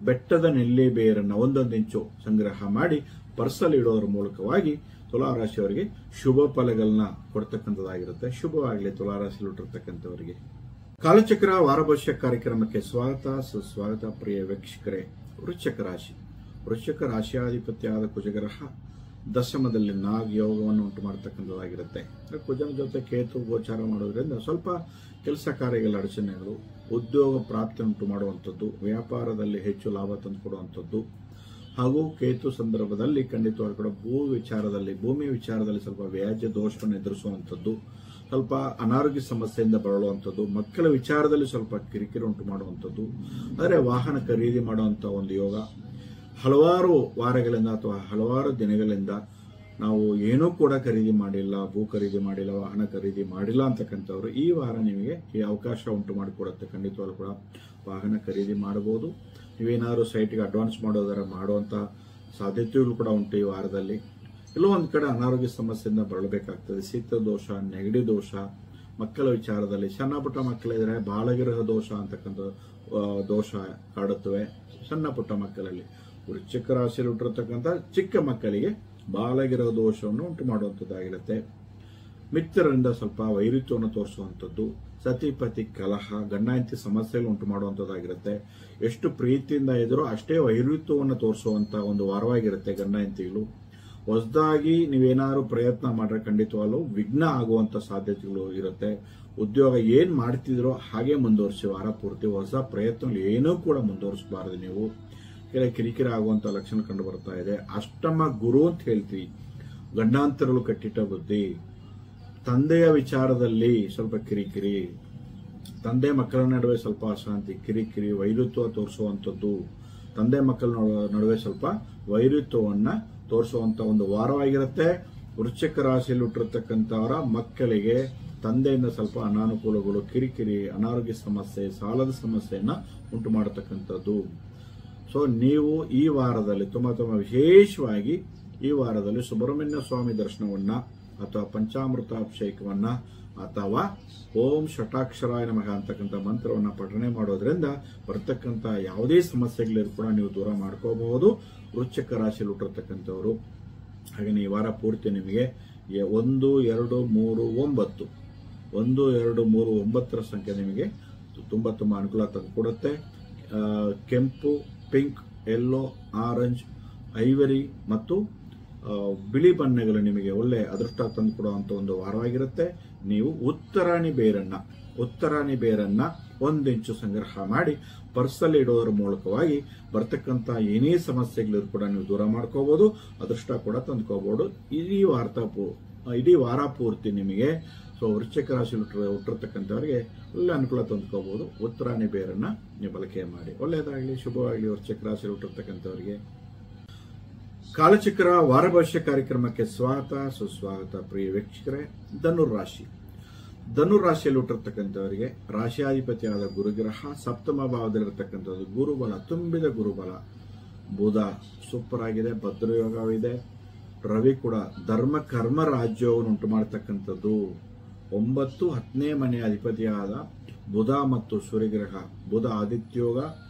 ಬೆಟ್ಟದ ನೆಲ್ಲಿ ಬೇರನ್ನು ಒಂದೊಂದು ಇಂಚು ಸಂಗ್ರಹ ಮಾಡಿ ಪರ್ಸಲ್ಲಿ ಇಡೋದ್ರ ಮೂಲಕವಾಗಿ ತುಲಾರಾಶಿಯವರಿಗೆ ಶುಭ ಫಲಗಳನ್ನ ಕೊಡ್ತಕ್ಕಂಥದ್ದಾಗಿರುತ್ತೆ. ಶುಭವಾಗಲಿ ತುಲಾರಾಶಿಯಲ್ಲಿ ಹುಟ್ಟಿರ್ತಕ್ಕಂಥವರಿಗೆ. ಕಾಲಚಕ್ರ ವಾರ ಭವಿಷ್ಯ ಕಾರ್ಯಕ್ರಮಕ್ಕೆ ಸ್ವಾಗತ, ಸುಸ್ವಾಗತ. ಪ್ರಿಯ ವೀಕ್ಷಕರೇ, ವೃಶ್ಚಿಕ ರಾಶಿಯಾಧಿಪತಿಯಾದ ಕುಜಗ್ರಹ ದಶಮದಲ್ಲಿ ನಾಗ್ ಯೋಗವನ್ನು ಉಂಟು ಮಾಡತಕ್ಕಂಥದ್ದಾಗಿರುತ್ತೆ. ಕುಜನ ಜೊತೆ ಕೇತು ಗೋಚಾರ ಮಾಡೋದ್ರಿಂದ ಸ್ವಲ್ಪ ಕೆಲಸ ಕಾರ್ಯಗಳ ಅಡಚಣೆಗಳು, ಉದ್ಯೋಗ ಪ್ರಾಪ್ತಿ ಉಂಟು ಮಾಡುವಂಥದ್ದು, ವ್ಯಾಪಾರದಲ್ಲಿ ಹೆಚ್ಚು ಲಾಭ ತಂದುಕೊಡುವಂಥದ್ದು ಹಾಗೂ ಕೇತು ಸಂದರ್ಭದಲ್ಲಿ ಖಂಡಿತವಾಗಿ ಕೂಡ ಭೂಮಿ ವಿಚಾರದಲ್ಲಿ ಸ್ವಲ್ಪ ವ್ಯಾಜ್ಯ ದೋಷವನ್ನು ಎದುರಿಸುವಂಥದ್ದು, ಸ್ವಲ್ಪ ಅನಾರೋಗ್ಯ ಸಮಸ್ಯೆಯಿಂದ ಬಳಲುವಂಥದ್ದು, ಮಕ್ಕಳ ವಿಚಾರದಲ್ಲಿ ಸ್ವಲ್ಪ ಕಿರಿಕಿರಿ ಉಂಟು ಮಾಡುವಂಥದ್ದು, ಆದರೆ ವಾಹನ ಖರೀದಿ ಮಾಡುವಂಥ ಒಂದು ಯೋಗ. ಹಲವಾರು ವಾರಗಳಿಂದ ಅಥವಾ ಹಲವಾರು ದಿನಗಳಿಂದ ನಾವು ಏನೂ ಕೂಡ ಖರೀದಿ ಮಾಡಿಲ್ಲ, ಭೂ ಖರೀದಿ ಮಾಡಿಲ್ಲ, ವಾಹನ ಖರೀದಿ ಮಾಡಿಲ್ಲ ಅಂತಕ್ಕಂಥವ್ರು ಈ ವಾರ ನಿಮಗೆ ಈ ಅವಕಾಶ ಉಂಟು ಮಾಡಿಕೊಡುತ್ತೆ. ಖಂಡಿತವಾಗ್ಲೂ ಕೂಡ ವಾಹನ ಖರೀದಿ ಮಾಡಬಹುದು. ನೀವೇನಾದ್ರು ಸೈಟ್ಗೆ ಅಡ್ವಾನ್ಸ್ ಮಾಡೋದಾರ ಮಾಡುವಂತ ಸಾಧ್ಯತೆಗಳು ಕೂಡ ಉಂಟು ಈ ವಾರದಲ್ಲಿ. ಎಲ್ಲೋ ಒಂದ್ ಕಡೆ ಅನಾರೋಗ್ಯ ಸಮಸ್ಯೆಯಿಂದ ಬಳಲಬೇಕಾಗ್ತದೆ. ಶೀತ ದೋಷ, ನೆಗಡಿ ದೋಷ, ಮಕ್ಕಳ ವಿಚಾರದಲ್ಲಿ ಸಣ್ಣ ಪುಟ್ಟ ಮಕ್ಕಳಿದ್ರೆ ಬಾಲಗಿರಹ ದೋಷ ಅಂತಕ್ಕಂಥ ದೋಷ ಕಾಡುತ್ತವೆ ಸಣ್ಣ ಪುಟ್ಟ ಮಕ್ಕಳಲ್ಲಿ. ವೃಶ್ಚಿಕ ರಾಶಿಯಲ್ಲಿ ಹುಟ್ಟಿರತಕ್ಕಂಥ ಚಿಕ್ಕ ಮಕ್ಕಳಿಗೆ ಬಾಲಗಿರಹ ದೋಷವನ್ನು ಉಂಟು ಮಾಡುವಂಥದ್ದಾಗಿರುತ್ತೆ. ಮಿತ್ರರಿಂದ ಸ್ವಲ್ಪ ವೈರುತ್ಯವನ್ನು ತೋರಿಸುವಂಥದ್ದು, ಸತಿಪತಿ ಕಲಹ, ಗಂಡ ಹೆಂಡತಿ ಸಮಸ್ಯೆಗಳು ಉಂಟು ಮಾಡುವಂಥದ್ದಾಗಿರುತ್ತೆ. ಎಷ್ಟು ಪ್ರೀತಿಯಿಂದ ಇದ್ರೂ ಅಷ್ಟೇ ವೈರುತ್ಯವನ್ನು ತೋರಿಸುವಂತ ಒಂದು ವಾರವಾಗಿರುತ್ತೆ ಗಂಡ ಹೆಂಡತಿಗಳು. ಹೊಸದಾಗಿ ನೀವೇನಾದ್ರು ಪ್ರಯತ್ನ ಮಾಡ್ರೆ ಖಂಡಿತವಾಗ್ಲೂ ವಿಘ್ನ ಆಗುವಂತ ಸಾಧ್ಯತೆಗಳು ಇರುತ್ತೆ. ಉದ್ಯೋಗ ಏನ್ ಮಾಡ್ತಿದ್ರೋ ಹಾಗೆ ಮುಂದುವರಿಸಿ ವಾರ ಪೂರ್ತಿ. ಹೊಸ ಪ್ರಯತ್ನಗಳು ಏನೂ ಕೂಡ ಮುಂದುವರಿಸಬಾರದು ನೀವು. ಕೆಲ ಕಿರಿಕಿರಿ ಆಗುವಂತ ಲಕ್ಷಣ ಕಂಡು ಬರ್ತಾ ಇದೆ. ಅಷ್ಟಮ ಗುರು ಅಂತ ಹೇಳ್ತೀವಿ. ಗಂಡಾಂತರಗಳು ಕಟ್ಟಿಟ್ಟ ಬುದ್ಧಿ, ತಂದೆಯ ವಿಚಾರದಲ್ಲಿ ಸ್ವಲ್ಪ ಕಿರಿಕಿರಿ, ತಂದೆ ಮಕ್ಕಳ ನಡುವೆ ಸ್ವಲ್ಪ ಅಶಾಂತಿ, ಕಿರಿಕಿರಿ, ವೈರುತ್ವ ತೋರಿಸುವಂಥದ್ದು, ತಂದೆ ಮಕ್ಕಳ ನಡುವೆ ಸ್ವಲ್ಪ ವೈರುತ್ವವನ್ನ ತೋರಿಸುವಂತ ಒಂದು ವಾರವಾಗಿರುತ್ತೆ. ವೃಶ್ಚಿಕ ರಾಶಿಯಲ್ಲಿ ಹುಟ್ಟಿರ್ತಕ್ಕಂಥವರ ಮಕ್ಕಳಿಗೆ ತಂದೆಯಿಂದ ಸ್ವಲ್ಪ ಅನಾನುಕೂಲಗಳು, ಕಿರಿಕಿರಿ, ಅನಾರೋಗ್ಯ ಸಮಸ್ಯೆ, ಸಾಲದ ಸಮಸ್ಯೆಯನ್ನ ಉಂಟು ಮಾಡತಕ್ಕಂಥದ್ದು. ಸೊ ನೀವು ಈ ವಾರದಲ್ಲಿ ತುಂಬಾ ವಿಶೇಷವಾಗಿ ಈ ವಾರದಲ್ಲಿ ಸುಬ್ರಹ್ಮಣ್ಯ ಸ್ವಾಮಿ ದರ್ಶನವನ್ನ ಅಥವಾ ಪಂಚಾಮೃತ ಅಭಿಷೇಕವನ್ನ ಅಥವಾ ಓಂ ಷಟಾಕ್ಷರಾಯ ನಮಃ ಅಂತಕ್ಕಂಥ ಮಂತ್ರವನ್ನ ಪಠನೆ ಮಾಡೋದ್ರಿಂದ ಬರ್ತಕ್ಕಂಥ ಯಾವುದೇ ಸಮಸ್ಯೆಗಳಿಗೂ ಕೂಡ ನೀವು ದೂರ ಮಾಡ್ಕೋಬಹುದು. ವೃಶ್ಚಿಕ ರಾಶಿಯಲ್ಲಿ ಹುಟ್ಟಿರ್ತಕ್ಕಂಥವ್ರು. ಹಾಗೆ ಈ ವಾರ ಪೂರ್ತಿ ನಿಮಗೆ 1, 2, 3, 9 1, 2, 3, 9ರ ಸಂಖ್ಯೆ ನಿಮಗೆ ತುಂಬಾ ಅನುಕೂಲ ತಂದುಕೊಡುತ್ತೆ. ಕೆಂಪು, ಪಿಂಕ್, ಯೆಲ್ಲೋ, ಆರೆಂಜ್, ಐವರಿ ಮತ್ತು ಬಿಳಿ ಬಣ್ಣಗಳು ನಿಮಗೆ ಒಳ್ಳೆ ಅದೃಷ್ಟ ತಂದುಕೊಡುವಂತ ಒಂದು ವಾರವಾಗಿರುತ್ತೆ. ನೀವು ಉತ್ತರಾಣಿ ಬೇರನ್ನ 1 ಇಂಚು ಸಂಗ್ರಹ ಮಾಡಿ ಪರ್ಸಲ್ಲಿ ಇಡೋದ್ರ ಮೂಲಕವಾಗಿ ಬರ್ತಕ್ಕಂಥ ಏನೇ ಸಮಸ್ಯೆಗಳಿದ್ರು ಕೂಡ ನೀವು ದೂರ ಮಾಡ್ಕೋಬಹುದು, ಅದೃಷ್ಟ ಕೂಡ ತಂದ್ಕೋಬಹುದು. ಈ ಇಡೀ ವಾರ ಪೂರ್ತಿ ನಿಮಗೆ ಸೊ ವೃಶ್ಚಿಕ ರಾಶಿ ಹುಟ್ಟಿರ್ತಕ್ಕಂಥವ್ರಿಗೆ ಒಳ್ಳೆ ಅನುಕೂಲ ತಂದ್ಕೋಬಹುದು. ಉತ್ತರಾಣಿ ಬೇರನ್ನ ನೀವು ಬಳಕೆ ಮಾಡಿ. ಒಳ್ಳೆಯದಾಗಲಿ, ಶುಭವಾಗಲಿ ವೃಶ್ಚಿಕ ರಾಶಿ ಹುಟ್ಟಿರ್ತಕ್ಕಂಥವ್ರಿಗೆ. ಕಾಲಚಕ್ರ ವಾರ ಭವಿಷ್ಯ ಕಾರ್ಯಕ್ರಮಕ್ಕೆ ಸ್ವಾಗತ, ಸುಸ್ವಾಗತ ಪ್ರಿಯ ವೀಕ್ಷಕರೇ. ಧನುರಾಶಿ ಧನುರಾಶಿಯಲ್ಲಿ ಹುಟ್ಟಿರ್ತಕ್ಕಂಥವರಿಗೆ ರಾಶಿಯಾಧಿಪತಿಯಾದ ಗುರುಗ್ರಹ ಸಪ್ತಮ ಭಾವದಲ್ಲಿರ್ತಕ್ಕಂಥದ್ದು ಗುರುಬಲ, ತುಂಬಿದ ಗುರುಬಲ. ಬುಧ ಸೂಪರ್ ಆಗಿದೆ, ಭದ್ರಯೋಗವಿದೆ. ರವಿ ಕೂಡ ಧರ್ಮ ಕರ್ಮ ರಾಜ್ಯವನ್ನು ಉಂಟು ಮಾಡತಕ್ಕಂಥದ್ದು. 9, 10ನೇ ಮನೆಯ ಅಧಿಪತಿಯಾದ ಬುಧ ಮತ್ತು ಸೂರ್ಯಗ್ರಹ. ಬುಧ ಆದಿತ್ಯೋಗ,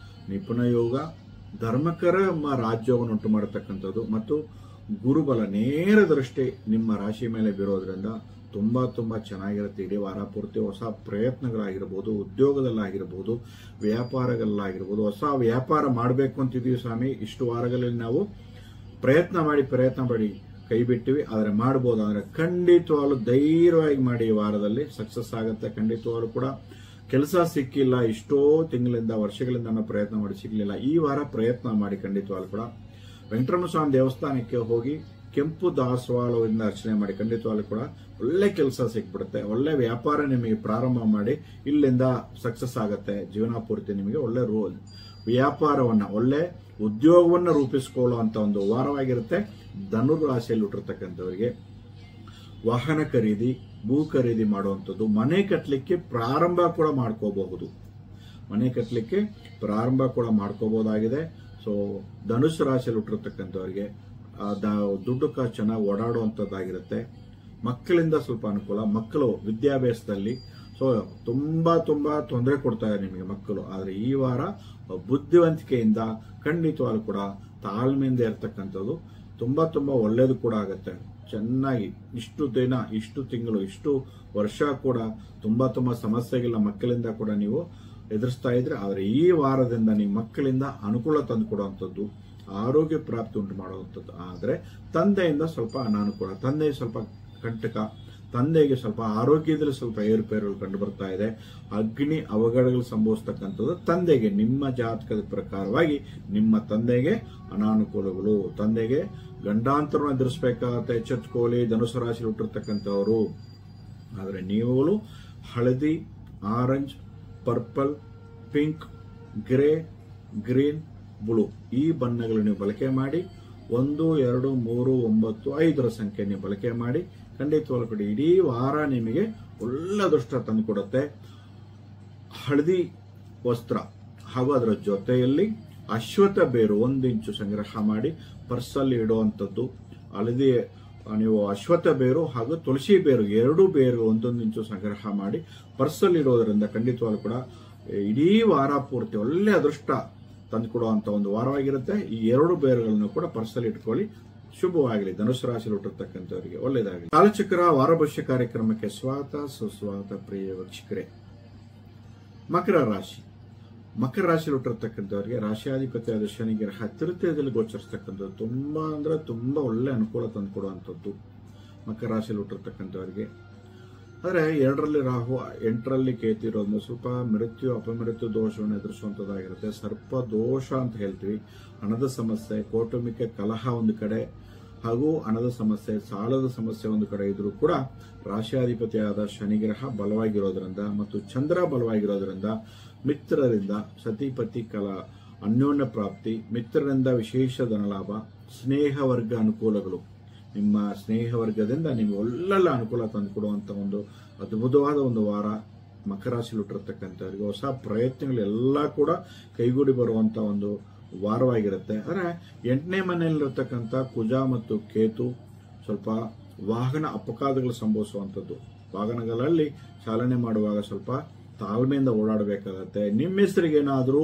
ನಿಪುಣ ಯೋಗ, ಧರ್ಮಕರ್ಮ ರಾಜ್ಯವನ್ನು ಉಂಟು ಮಾಡತಕ್ಕಂಥದ್ದು ಮತ್ತು ಗುರುಬಲ ನೇರ ದೃಷ್ಟಿ ನಿಮ್ಮ ರಾಶಿ ಮೇಲೆ ಬೀರೋದ್ರಿಂದ ತುಂಬಾ ಚೆನ್ನಾಗಿರುತ್ತೆ. ಇಡೀ ವಾರ ಪೂರ್ತಿ ಹೊಸ ಪ್ರಯತ್ನಗಳಾಗಿರ್ಬೋದು, ಉದ್ಯೋಗದಲ್ಲಾಗಿರ್ಬೋದು, ವ್ಯಾಪಾರಗಳಲ್ಲಾಗಿರ್ಬೋದು. ಹೊಸ ವ್ಯಾಪಾರ ಮಾಡಬೇಕು ಅಂತಿದೀವಿ ಸ್ವಾಮಿ, ಇಷ್ಟು ವಾರಗಳಲ್ಲಿ ನಾವು ಪ್ರಯತ್ನ ಮಾಡಿ ಕೈ ಬಿಟ್ಟಿವಿ, ಆದರೆ ಮಾಡಬಹುದು. ಅಂದ್ರೆ ಖಂಡಿತವಾಗ್ಲೂ ಧೈರ್ಯವಾಗಿ ಮಾಡಿ. ಈ ವಾರದಲ್ಲಿ ಸಕ್ಸಸ್ ಆಗುತ್ತೆ. ಖಂಡಿತವಾಗ್ಲೂ ಕೂಡ ಕೆಲಸ ಸಿಕ್ಕಿಲ್ಲ, ಇಷ್ಟೋ ತಿಂಗಳಿಂದ ವರ್ಷಗಳಿಂದ ನಾವು ಪ್ರಯತ್ನ ಮಾಡಿ ಸಿಗ್ಲಿಲ್ಲ, ಈ ವಾರ ಪ್ರಯತ್ನ ಮಾಡಿ. ಖಂಡಿತವಾಗ್ಲೂ ಕೂಡ ವೆಂಕಟರಮಣ ಸ್ವಾಮಿ ದೇವಸ್ಥಾನಕ್ಕೆ ಹೋಗಿ ಕೆಂಪು ದಾಸವಾಳದಿಂದ ಅರ್ಚನೆ ಮಾಡಿ. ಖಂಡಿತವಾಗ್ಲೂ ಕೂಡ ಒಳ್ಳೆ ಕೆಲಸ ಸಿಕ್ಬಿಡುತ್ತೆ. ಒಳ್ಳೆ ವ್ಯಾಪಾರ ನಿಮಗೆ ಪ್ರಾರಂಭ ಮಾಡಿ ಇಲ್ಲಿಂದ ಸಕ್ಸಸ್ ಆಗುತ್ತೆ. ಜೀವನ ಪೂರ್ತಿ ನಿಮಗೆ ಒಳ್ಳೆ ವ್ಯಾಪಾರವನ್ನ, ಒಳ್ಳೆ ಉದ್ಯೋಗವನ್ನ ರೂಪಿಸಿಕೊಳ್ಳುವಂತ ಒಂದು ವಾರವಾಗಿರುತ್ತೆ. ಧನುರ್ ರಾಶಿಯಲ್ಲಿ ಹುಟ್ಟಿರ್ತಕ್ಕಂಥವರಿಗೆ ವಾಹನ ಖರೀದಿ, ಭೂ ಖರೀದಿ ಮಾಡುವಂಥದ್ದು, ಮನೆ ಕಟ್ಟಲಿಕ್ಕೆ ಪ್ರಾರಂಭ ಕೂಡ ಮಾಡ್ಕೋಬಹುದಾಗಿದೆ. ಸೊ ಧನುಸ್ ರಾಶಿಯಲ್ಲಿ ಹುಟ್ಟಿರ್ತಕ್ಕಂಥವರಿಗೆ ದುಡ್ಡು ಕಾಸು ಚೆನ್ನಾಗಿ ಓಡಾಡುವಂಥದ್ದಾಗಿರುತ್ತೆ. ಮಕ್ಕಳಿಂದ ಸ್ವಲ್ಪ ಅನುಕೂಲ. ಮಕ್ಕಳು ವಿದ್ಯಾಭ್ಯಾಸದಲ್ಲಿ ಸೊ ತುಂಬಾ ತೊಂದರೆ ಕೊಡ್ತಾರೆ ನಿಮಗೆ ಮಕ್ಕಳು. ಆದ್ರೆ ಈ ವಾರ ಬುದ್ಧಿವಂತಿಕೆಯಿಂದ ಖಂಡಿತವಾಗ್ಲೂ ಕೂಡ ತಾಳ್ಮೆಯಿಂದ ಇರ್ತಕ್ಕಂಥದ್ದು ತುಂಬಾ ಒಳ್ಳೇದು ಕೂಡ ಆಗುತ್ತೆ. ಚೆನ್ನಾಗಿ ಇಷ್ಟು ದಿನ, ಇಷ್ಟು ತಿಂಗಳು, ಇಷ್ಟು ವರ್ಷ ಕೂಡ ತುಂಬಾ ಸಮಸ್ಯೆಗಳ ಮಕ್ಕಳಿಂದ ಕೂಡ ನೀವು ಎದುರಿಸ್ತಾ ಇದ್ರೆ, ಆದ್ರೆ ಈ ವಾರದಿಂದ ನಿಮ್ಮ ಮಕ್ಕಳಿಂದ ಅನುಕೂಲ ತಂದುಕೊಡುವಂಥದ್ದು, ಆರೋಗ್ಯ ಪ್ರಾಪ್ತಿ ಉಂಟು ಮಾಡುವಂಥದ್ದು. ಆದ್ರೆ ತಂದೆಯಿಂದ ಸ್ವಲ್ಪ ಅನಾನುಕೂಲ, ತಂದೆ ಸ್ವಲ್ಪ ಕಂಟಕ, ತಂದೆಗೆ ಸ್ವಲ್ಪ ಆರೋಗ್ಯದಲ್ಲಿ ಸ್ವಲ್ಪ ಏರುಪೇರುಗಳು ಕಂಡು ಬರ್ತಾ ಇದೆ. ಅಗ್ನಿ ಅವಘಡಗಳು ಸಂಭವಿಸ್ತಕ್ಕಂಥದ್ದು ತಂದೆಗೆ. ನಿಮ್ಮ ಜಾತಕದ ಪ್ರಕಾರವಾಗಿ ನಿಮ್ಮ ತಂದೆಗೆ ಅನಾನುಕೂಲಗಳು, ತಂದೆಗೆ ಗಂಡಾಂತರವನ್ನು ಎದುರಿಸಬೇಕಾಗತ್ತೆ. ಎಚ್ಚೆತ್ಕೊಳ್ಳಿ ಧನುಸು ರಾಶಿ ಹುಟ್ಟಿರ್ತಕ್ಕಂಥವರು. ಆದ್ರೆ ನೀವುಗಳು ಹಳದಿ, orange, purple, pink, grey, green, blue ಈ ಬಣ್ಣಗಳು ನೀವು ಬಳಕೆ ಮಾಡಿ. 1, 2, 3, 9, 5 ಸಂಖ್ಯೆ ನೀವು ಬಳಕೆ ಮಾಡಿ. ಖಂಡಿತವಾಗ್ಲೂ ಕೂಡ ಇಡೀ ವಾರ ನಿಮಗೆ ಒಳ್ಳೆ ಅದೃಷ್ಟ ತಂದುಕೊಡುತ್ತೆ. ಹಳದಿ ವಸ್ತ್ರ ಹಾಗೂ ಅದರ ಜೊತೆಯಲ್ಲಿ ಅಶ್ವತ್ಥ ಬೇರು 1 ಇಂಚು ಸಂಗ್ರಹ ಮಾಡಿ ಪರ್ಸಲ್ಲಿ ಇಡುವಂಥದ್ದು. ಹಳದಿ ನೀವು ಅಶ್ವತ್ಥ ಬೇರು ಹಾಗೂ ತುಳಸಿ ಬೇರು 2 ಬೇರು 1 ಇಂಚು ಸಂಗ್ರಹ ಮಾಡಿ ಪರ್ಸಲ್ಲಿ ಇಡೋದ್ರಿಂದ ಖಂಡಿತವಾಗ್ಲೂ ಕೂಡ ಇಡೀ ವಾರ ಪೂರ್ತಿ ಒಳ್ಳೆ ಅದೃಷ್ಟ ತಂದುಕೊಡುವಂತ ಒಂದು ವಾರವಾಗಿರುತ್ತೆ. ಈ 2 ಬೇರುಗಳನ್ನು ಕೂಡ ಪರ್ಸಲ್ಲಿ ಇಟ್ಕೊಳ್ಳಿ. ಶುಭವಾಗಲಿ ಧನುಸು ರಾಶಿ ಹುಟ್ಟಿರ್ತಕ್ಕಂಥವರಿಗೆ, ಒಳ್ಳೆಯದಾಗಲಿ. ಕಾಲಚಕ್ರ ವಾರ ಭವಿಷ್ಯ ಕಾರ್ಯಕ್ರಮಕ್ಕೆ ಸ್ವಾಗತ, ಸುಸ್ವಾಗತ ಪ್ರಿಯ ವೀಕ್ಷಕರೇ. ಮಕರ ರಾಶಿ ಹುಟ್ಟಿರ್ತಕ್ಕಂಥವರಿಗೆ ರಾಶಿಯಾಧಿಪತಿಯಾದ ಶನಿಗ್ರಹ ತೃತೀಯದಲ್ಲಿ ಗೋಚರಿಸ್ತಕ್ಕಂಥದ್ದು ತುಂಬಾ ಒಳ್ಳೆ ಅನುಕೂಲ ತಂದುಕೊಡುವಂಥದ್ದು ಮಕರ ರಾಶಿಯಲ್ಲಿ ಹುಟ್ಟಿರ್ತಕ್ಕಂಥವರಿಗೆ. ಆದರೆ 2ರಲ್ಲಿ ರಾಹು, 8ರಲ್ಲಿ ಕೇತು ಇರೋದ್ರಿಂದ ಸ್ವಲ್ಪ ಮೃತ್ಯು ಅಪಮೃತ್ಯು ದೋಷವನ್ನು ಎದುರಿಸುವಂತದ್ದಾಗಿರುತ್ತೆ. ಸರ್ಪ ದೋಷ ಅಂತ ಹೇಳ್ತೀವಿ. ಹಣದ ಸಮಸ್ಯೆ, ಕೌಟುಂಬಿಕ ಕಲಹ ಒಂದು ಕಡೆ ಹಾಗೂ ಹಣದ ಸಮಸ್ಯೆ, ಸಾಲದ ಸಮಸ್ಯೆ ಒಂದು ಕಡೆ ಇದ್ರೂ ಕೂಡ ರಾಶಿಯಾಧಿಪತಿಯಾದ ಶನಿಗ್ರಹ ಬಲವಾಗಿರೋದ್ರಿಂದ ಮತ್ತು ಚಂದ್ರ ಬಲವಾಗಿರೋದ್ರಿಂದ ಮಿತ್ರರಿಂದ ಸತಿಪತಿ ಅನ್ಯೋನ್ಯ ಪ್ರಾಪ್ತಿ, ಮಿತ್ರರಿಂದ ವಿಶೇಷ ಧನಲಾಭ, ಸ್ನೇಹ ವರ್ಗ ಅನುಕೂಲಗಳು. ನಿಮ್ಮ ಸ್ನೇಹ ವರ್ಗದಿಂದ ನಿಮಗೆ ಒಳ್ಳೆಲ್ಲ ಅನುಕೂಲ ತಂದುಕೊಡುವಂತ ಒಂದು ಅದ್ಭುತವಾದ ಒಂದು ವಾರ ಮಕರ ರಾಶಿಯಲ್ಲಿ ಹುಟ್ಟಿರ್ತಕ್ಕಂಥವ್ರಿಗೆ. ಹೊಸ ಪ್ರಯತ್ನಗಳೆಲ್ಲ ಕೂಡ ಕೈಗೂಡಿ ಬರುವಂತ ಒಂದು ವಾರವಾಗಿರುತ್ತೆ. ಆದರೆ 8ನೇ ಮನೆಯಲ್ಲಿರ್ತಕ್ಕಂಥ ಕುಜ ಮತ್ತು ಕೇತು ಸ್ವಲ್ಪ ವಾಹನ ಅಪಘಾತಗಳು ಸಂಭವಿಸುವಂಥದ್ದು. ವಾಹನಗಳಲ್ಲಿ ಚಾಲನೆ ಮಾಡುವಾಗ ಸ್ವಲ್ಪ ತಾಳ್ಮೆಯಿಂದ ಓಡಾಡಬೇಕಾಗತ್ತೆ. ನಿಮ್ಮ ಹೆಸರಿಗೆ ಏನಾದರೂ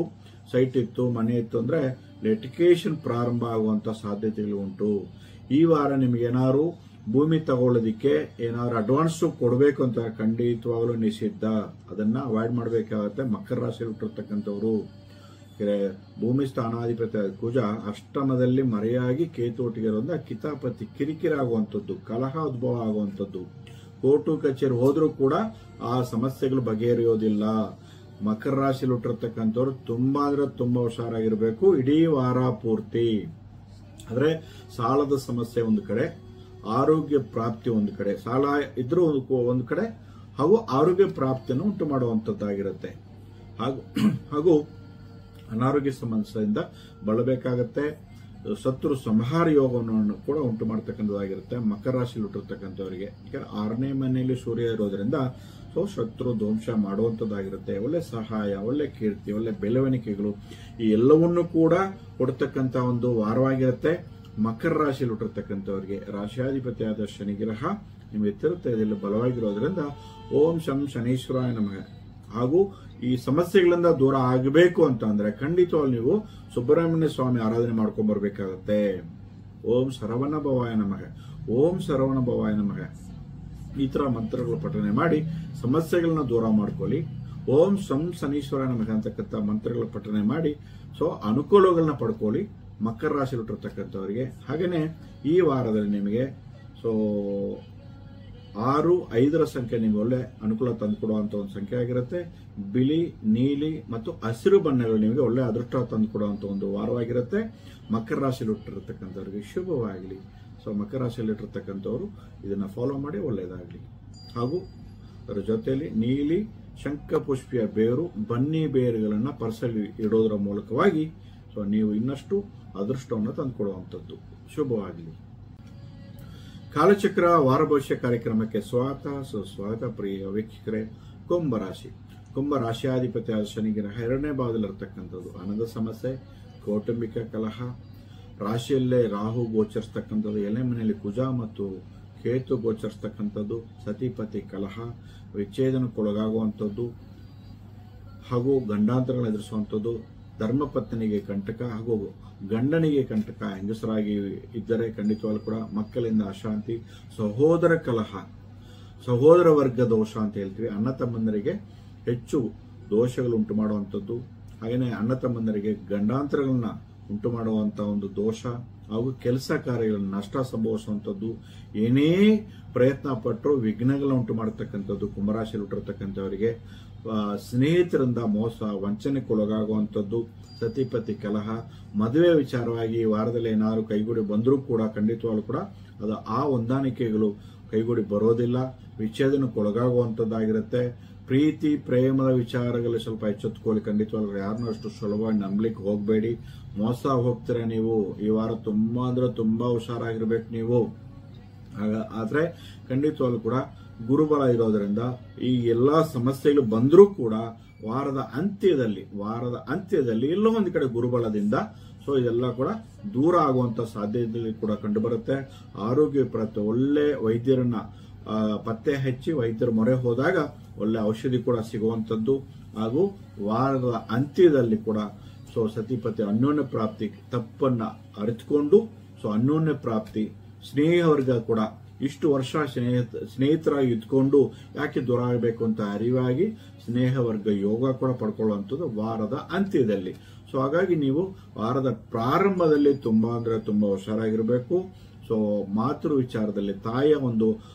ಸೈಟ್ ಇತ್ತು, ಮನೆ ಇತ್ತು ಅಂದ್ರೆ ಲಿಟಿಗೇಷನ್ ಪ್ರಾರಂಭ ಆಗುವಂತ ಸಾಧ್ಯತೆಗಳು ಉಂಟು. ಈ ವಾರ ನಿಮಗೇನಾದ್ರು ಭೂಮಿ ತಗೊಳ್ಳೋದಿಕ್ಕೆ ಏನಾದ್ರು ಅಡ್ವಾನ್ಸ್ ಕೊಡಬೇಕು ಅಂತ ಖಂಡಿತವಾಗ್ಲೂ ನಿಷಿದ್ಧ. ಅದನ್ನ ಅವಾಯ್ಡ್ ಮಾಡಬೇಕಾಗತ್ತೆ ಮಕರ ರಾಶಿಯಲ್ಲಿ ಹುಟ್ಟಿರ್ತಕ್ಕಂಥವ್ರು. ಭೂಮಿ ಸ್ಥಾನಾಧಿಪತಿ ಕುಜ ಅಷ್ಟಮದಲ್ಲಿ ಮರೆಯಾಗಿ ಕೇತು ಒಟ್ಟಿಗೆ ಇರೋದ್ರಿಂದ ಕಿತಾಪತಿ ಕಿರಿಕಿರಿ ಆಗುವಂಥದ್ದು, ಕಲಹ ಉದ್ಭವ ಆಗುವಂಥದ್ದು. ಕೋರ್ಟು ಕಚೇರಿ ಹೋದ್ರೂ ಕೂಡ ಆ ಸಮಸ್ಯೆಗಳು ಬಗೆಹರಿಯೋದಿಲ್ಲ. ಮಕರ ರಾಶಿಯಲ್ಲಿ ಹುಟ್ಟಿರ್ತಕ್ಕಂಥವ್ರು ತುಂಬಾ ಹುಷಾರಾಗಿರ್ಬೇಕು ಇಡೀ ವಾರ ಪೂರ್ತಿ. ಆದ್ರೆ ಸಾಲದ ಸಮಸ್ಯೆ ಒಂದು ಕಡೆ, ಆರೋಗ್ಯ ಪ್ರಾಪ್ತಿ ಒಂದು ಕಡೆ, ಸಾಲ ಇದ್ರೂ ಒಂದು ಕಡೆ, ಹಾಗೂ ಆರೋಗ್ಯ ಪ್ರಾಪ್ತಿಯನ್ನು ಉಂಟು ಮಾಡುವಂತದ್ದಾಗಿರುತ್ತೆ. ಹಾಗೂ ಅನಾರೋಗ್ಯ ಸಮಸ್ಯೆಯಿಂದ ಬಳಬೇಕಾಗತ್ತೆ. ಶತ್ರು ಸಂಹಾರ ಯೋಗವನ್ನು ಕೂಡ ಉಂಟು ಮಾಡತಕ್ಕಂಥದ್ದಾಗಿರುತ್ತೆ ಮಕರ ರಾಶಿಯಲ್ಲಿ ಹುಟ್ಟಿರ್ತಕ್ಕಂಥವರಿಗೆ. ಯಾಕಂದ್ರೆ 6ನೇ ಮನೆಯಲ್ಲಿ ಸೂರ್ಯ ಇರೋದ್ರಿಂದ ಶತ್ರು ಧ್ವಂಸ ಮಾಡುವಂತದ್ದಾಗಿರುತ್ತೆ. ಒಳ್ಳೆ ಸಹಾಯ, ಒಳ್ಳೆ ಕೀರ್ತಿ, ಒಳ್ಳೆ ಬೆಳವಣಿಗೆಗಳು ಈ ಎಲ್ಲವನ್ನೂ ಕೂಡ ಕೊಡ್ತಕ್ಕಂಥ ಒಂದು ವಾರವಾಗಿರುತ್ತೆ ಮಕರ ರಾಶಿಯಲ್ಲಿ ಹುಟ್ಟಿರ್ತಕ್ಕಂಥವರಿಗೆ. ರಾಶಿಯಾಧಿಪತಿಯಾದ ಶನಿ ಗ್ರಹ ನಿಮ್ಮ ಎತ್ತಿರದಲ್ಲಿ ಬಲವಾಗಿರೋದ್ರಿಂದ ಓಂ ಶಂ ಶನೀಶ್ವರಾಯ ನಮಃ. ಹಾಗೂ ಈ ಸಮಸ್ಯೆಗಳಿಂದ ದೂರ ಆಗಬೇಕು ಅಂತ ಅಂದ್ರೆ ಖಂಡಿತವಾಗಿ ನೀವು ಸುಬ್ರಹ್ಮಣ್ಯ ಸ್ವಾಮಿ ಆರಾಧನೆ ಮಾಡ್ಕೊಂಡ್ ಬರ್ಬೇಕಾಗತ್ತೆ. ಓಂ ಶರವಣ ಭವಾಯ ನಮಃ, ಓಂ ಶರವಣ ಭವಾಯ ನಮಃ, ಈ ತರ ಮಂತ್ರಗಳ ಪಠನೆ ಮಾಡಿ ಸಮಸ್ಯೆಗಳನ್ನ ದೂರ ಮಾಡ್ಕೊಳ್ಳಿ. ಓಂ ಶಂ ಶನೀಶ್ವರ ನಮಃ ಅಂತಕ್ಕಂಥ ಮಂತ್ರಗಳ ಪಠನೆ ಮಾಡಿ ಅನುಕೂಲಗಳನ್ನ ಪಡ್ಕೊಳ್ಳಿ ಮಕರ ರಾಶಿ ಹುಟ್ಟಿರ್ತಕ್ಕಂಥವರಿಗೆ. ಹಾಗೇನೆ ಈ ವಾರದಲ್ಲಿ ನಿಮಗೆ 6, 5ರ ಸಂಖ್ಯೆ ನಿಮಗೆ ಒಳ್ಳೆ ಅನುಕೂಲ ತಂದುಕೊಡುವಂತ ಒಂದು ಸಂಖ್ಯೆ ಆಗಿರುತ್ತೆ. ಬಿಳಿ, ನೀಲಿ ಮತ್ತು ಹಸಿರು ಬಣ್ಣಗಳು ನಿಮಗೆ ಒಳ್ಳೆ ಅದೃಷ್ಟ ತಂದುಕೊಡುವಂತ ಒಂದು ವಾರವಾಗಿರುತ್ತೆ ಮಕರ ರಾಶಿಯಲ್ಲಿ ಹುಟ್ಟಿರ್ತಕ್ಕಂಥವ್ರಿಗೆ. ಶುಭವಾಗಲಿ. ಮಕರ ರಾಶಿಯಲ್ಲಿ ಇಟ್ಟಿರ್ತಕ್ಕಂಥವ್ರು ಇದನ್ನ ಫಾಲೋ ಮಾಡಿ ಒಳ್ಳೆಯದಾಗಲಿ. ಹಾಗೂ ಅದರ ಜೊತೆಯಲ್ಲಿ ನೀಲಿ ಶಂಖಪುಷ್ಪಿಯ ಬೇರು, ಬನ್ನಿ ಬೇರುಗಳನ್ನ ಪರ್ಸಲ್ಲಿ ಇಡೋದರ ಮೂಲಕವಾಗಿ ನೀವು ಇನ್ನಷ್ಟು ಅದೃಷ್ಟವನ್ನು ತಂದುಕೊಡುವಂಥದ್ದು. ಶುಭವಾಗಲಿ. ಕಾಲಚಕ್ರ ವಾರ ಭವಿಷ್ಯ ಕಾರ್ಯಕ್ರಮಕ್ಕೆ ಸ್ವಾಗತ, ಸುಸ್ವಾಗತ ಪ್ರಿಯ ವೀಕ್ಷಕರೇ. ಕುಂಭರಾಶಿ. ಕುಂಭ ರಾಶಿಯಾಧಿಪತಿಯಾದ ಶನಿ ಗ್ರಹ 2ನೇ ಭಾವದಲ್ಲಿರ್ತಕ್ಕಂಥದ್ದು. ಹಣದ ಸಮಸ್ಯೆ, ಕೌಟುಂಬಿಕ ಕಲಹ, ರಾಶಿಯಲ್ಲೇ ರಾಹು ಗೋಚರಿಸ್ತಕ್ಕಂಥದ್ದು, 7ನೇ ಮನೆಯಲ್ಲಿ ಕುಜ ಮತ್ತು ಕೇತು ಗೋಚರಿಸ್ತಕ್ಕಂಥದ್ದು, ಸತಿಪತಿ ಕಲಹ, ವಿಚ್ಛೇದನಕ್ಕೊಳಗಾಗುವಂಥದ್ದು ಹಾಗೂ ಗಂಡಾಂತರಗಳನ್ನು ಎದುರಿಸುವಂಥದ್ದು, ಧರ್ಮಪತ್ನಿಗೆ ಕಂಟಕ ಹಾಗೂ ಗಂಡನಿಗೆ ಕಂಟಕ ಹೆಂಗಸರಾಗಿ ಇದ್ದರೆ ಖಂಡಿತವಾಗ್ಲೂ ಕೂಡ ಮಕ್ಕಳಿಂದ ಅಶಾಂತಿ, ಸಹೋದರ ಕಲಹ, ಸಹೋದರ ವರ್ಗ ದೋಷ ಅಂತ ಹೇಳ್ತೀವಿ. ಅಣ್ಣ ತಮ್ಮಂದರಿಗೆ ಹೆಚ್ಚು ದೋಷಗಳು ಉಂಟು ಮಾಡುವಂಥದ್ದು, ಹಾಗೆಯೇ ಅಣ್ಣ ತಮ್ಮಂದರಿಗೆ ಗಂಡಾಂತರಗಳನ್ನ ಉಂಟು ಮಾಡುವಂತ ಒಂದು ದೋಷ ಹಾಗೂ ಕೆಲಸ ಕಾರ್ಯಗಳನ್ನು ನಷ್ಟ ಸಂಭವಿಸುವಂಥದ್ದು, ಏನೇ ಪ್ರಯತ್ನ ಪಟ್ಟರು ವಿಘ್ನಗಳನ್ನ ಉಂಟು ಮಾಡತಕ್ಕಂಥದ್ದು ಕುಂಭರಾಶಿಯಲ್ಲಿ ಹುಟ್ಟಿರ್ತಕ್ಕಂಥವರಿಗೆ. ಸ್ನೇಹಿತರಿಂದ ಮೋಸ, ವಂಚನೆಗೊಳಗಾಗುವಂಥದ್ದು, ಸತಿಪತಿ ಕಲಹ, ಮದುವೆ ವಿಚಾರವಾಗಿ ವಾರದಲ್ಲಿ ಏನಾದ್ರು ಕೈಗೂಡಿ ಬಂದರೂ ಕೂಡ ಖಂಡಿತವಾಗ್ಲೂ ಕೂಡ ಅದು ಆ ಹೊಂದಾಣಿಕೆಗಳು ಕೈಗೂಡಿ ಬರೋದಿಲ್ಲ, ವಿಚ್ಛೇದನಕ್ಕೊಳಗಾಗುವಂಥದ್ದಾಗಿರುತ್ತೆ. ಪ್ರೀತಿ ಪ್ರೇಮದ ವಿಚಾರಗಳಲ್ಲಿ ಸ್ವಲ್ಪ ಎಚ್ಚೆತ್ತುಕೊಳ್ಳಿ. ಖಂಡಿತವಾಗ್ಲೂ ಯಾರನ್ನೂ ಅಷ್ಟು ಸುಲಭವಾಗಿ ನಂಬಲಿಕ್ಕೆ ಹೋಗಬೇಡಿ, ಮೋಸ ಹೋಗ್ತೀರಾ ನೀವು. ಈ ವಾರ ತುಂಬಾ ಅಂದ್ರೆ ತುಂಬಾ ಹುಷಾರಾಗಿರ್ಬೇಕು ನೀವು. ಆದ್ರೆ ಖಂಡಿತವಾಗ್ಲೂ ಕೂಡ ಗುರುಬಲ ಇರೋದ್ರಿಂದ ಈ ಎಲ್ಲಾ ಸಮಸ್ಯೆಗಳು ಬಂದರೂ ಕೂಡ ವಾರದ ಅಂತ್ಯದಲ್ಲಿ ಎಲ್ಲೋ ಒಂದು ಕಡೆ ಗುರುಬಲದಿಂದ ಇದೆಲ್ಲ ಕೂಡ ದೂರ ಆಗುವಂತ ಸಾಧ್ಯತೆ ಕೂಡ ಕಂಡು ಬರುತ್ತೆ. ಆರೋಗ್ಯ ಪ್ರತಿ ಒಳ್ಳೆ ವೈದ್ಯರನ್ನ ಪತ್ತೆ ಹಚ್ಚಿ ವೈದ್ಯರ ಮೊರೆ ಹೋದಾಗ ಒಳ್ಳೆ ಔಷಧಿ ಕೂಡ ಸಿಗುವಂತದ್ದು. ಹಾಗೂ ವಾರದ ಅಂತ್ಯದಲ್ಲಿ ಕೂಡ ಸತಿಪತಿ ಅನ್ಯೋನ್ಯ ಪ್ರಾಪ್ತಿ, ತಪ್ಪನ್ನ ಅರಿತುಕೊಂಡು ಅನ್ಯೋನ್ಯ ಪ್ರಾಪ್ತಿ, ಸ್ನೇಹವರ್ಗ ಕೂಡ ಇಷ್ಟು ವರ್ಷ ಸ್ನೇಹಿತರಾಗಿ ಇದ್ಕೊಂಡು ಯಾಕೆ ದೂರ ಆಗಬೇಕು ಅಂತ ಅರಿವಾಗಿ ಸ್ನೇಹವರ್ಗ ಯೋಗ ಕೂಡ ಪಡ್ಕೊಳ್ಳುವಂಥದ್ದು ವಾರದ ಅಂತ್ಯದಲ್ಲಿ. ಹಾಗಾಗಿ ನೀವು ವಾರದ ಪ್ರಾರಂಭದಲ್ಲಿ ತುಂಬಾ ಅಂದ್ರೆ ತುಂಬಾ ಹುಷಾರಾಗಿರ್ಬೇಕು. ಮಾತೃ ವಿಚಾರದಲ್ಲಿ, ತಾಯಿಯ ಒಂದು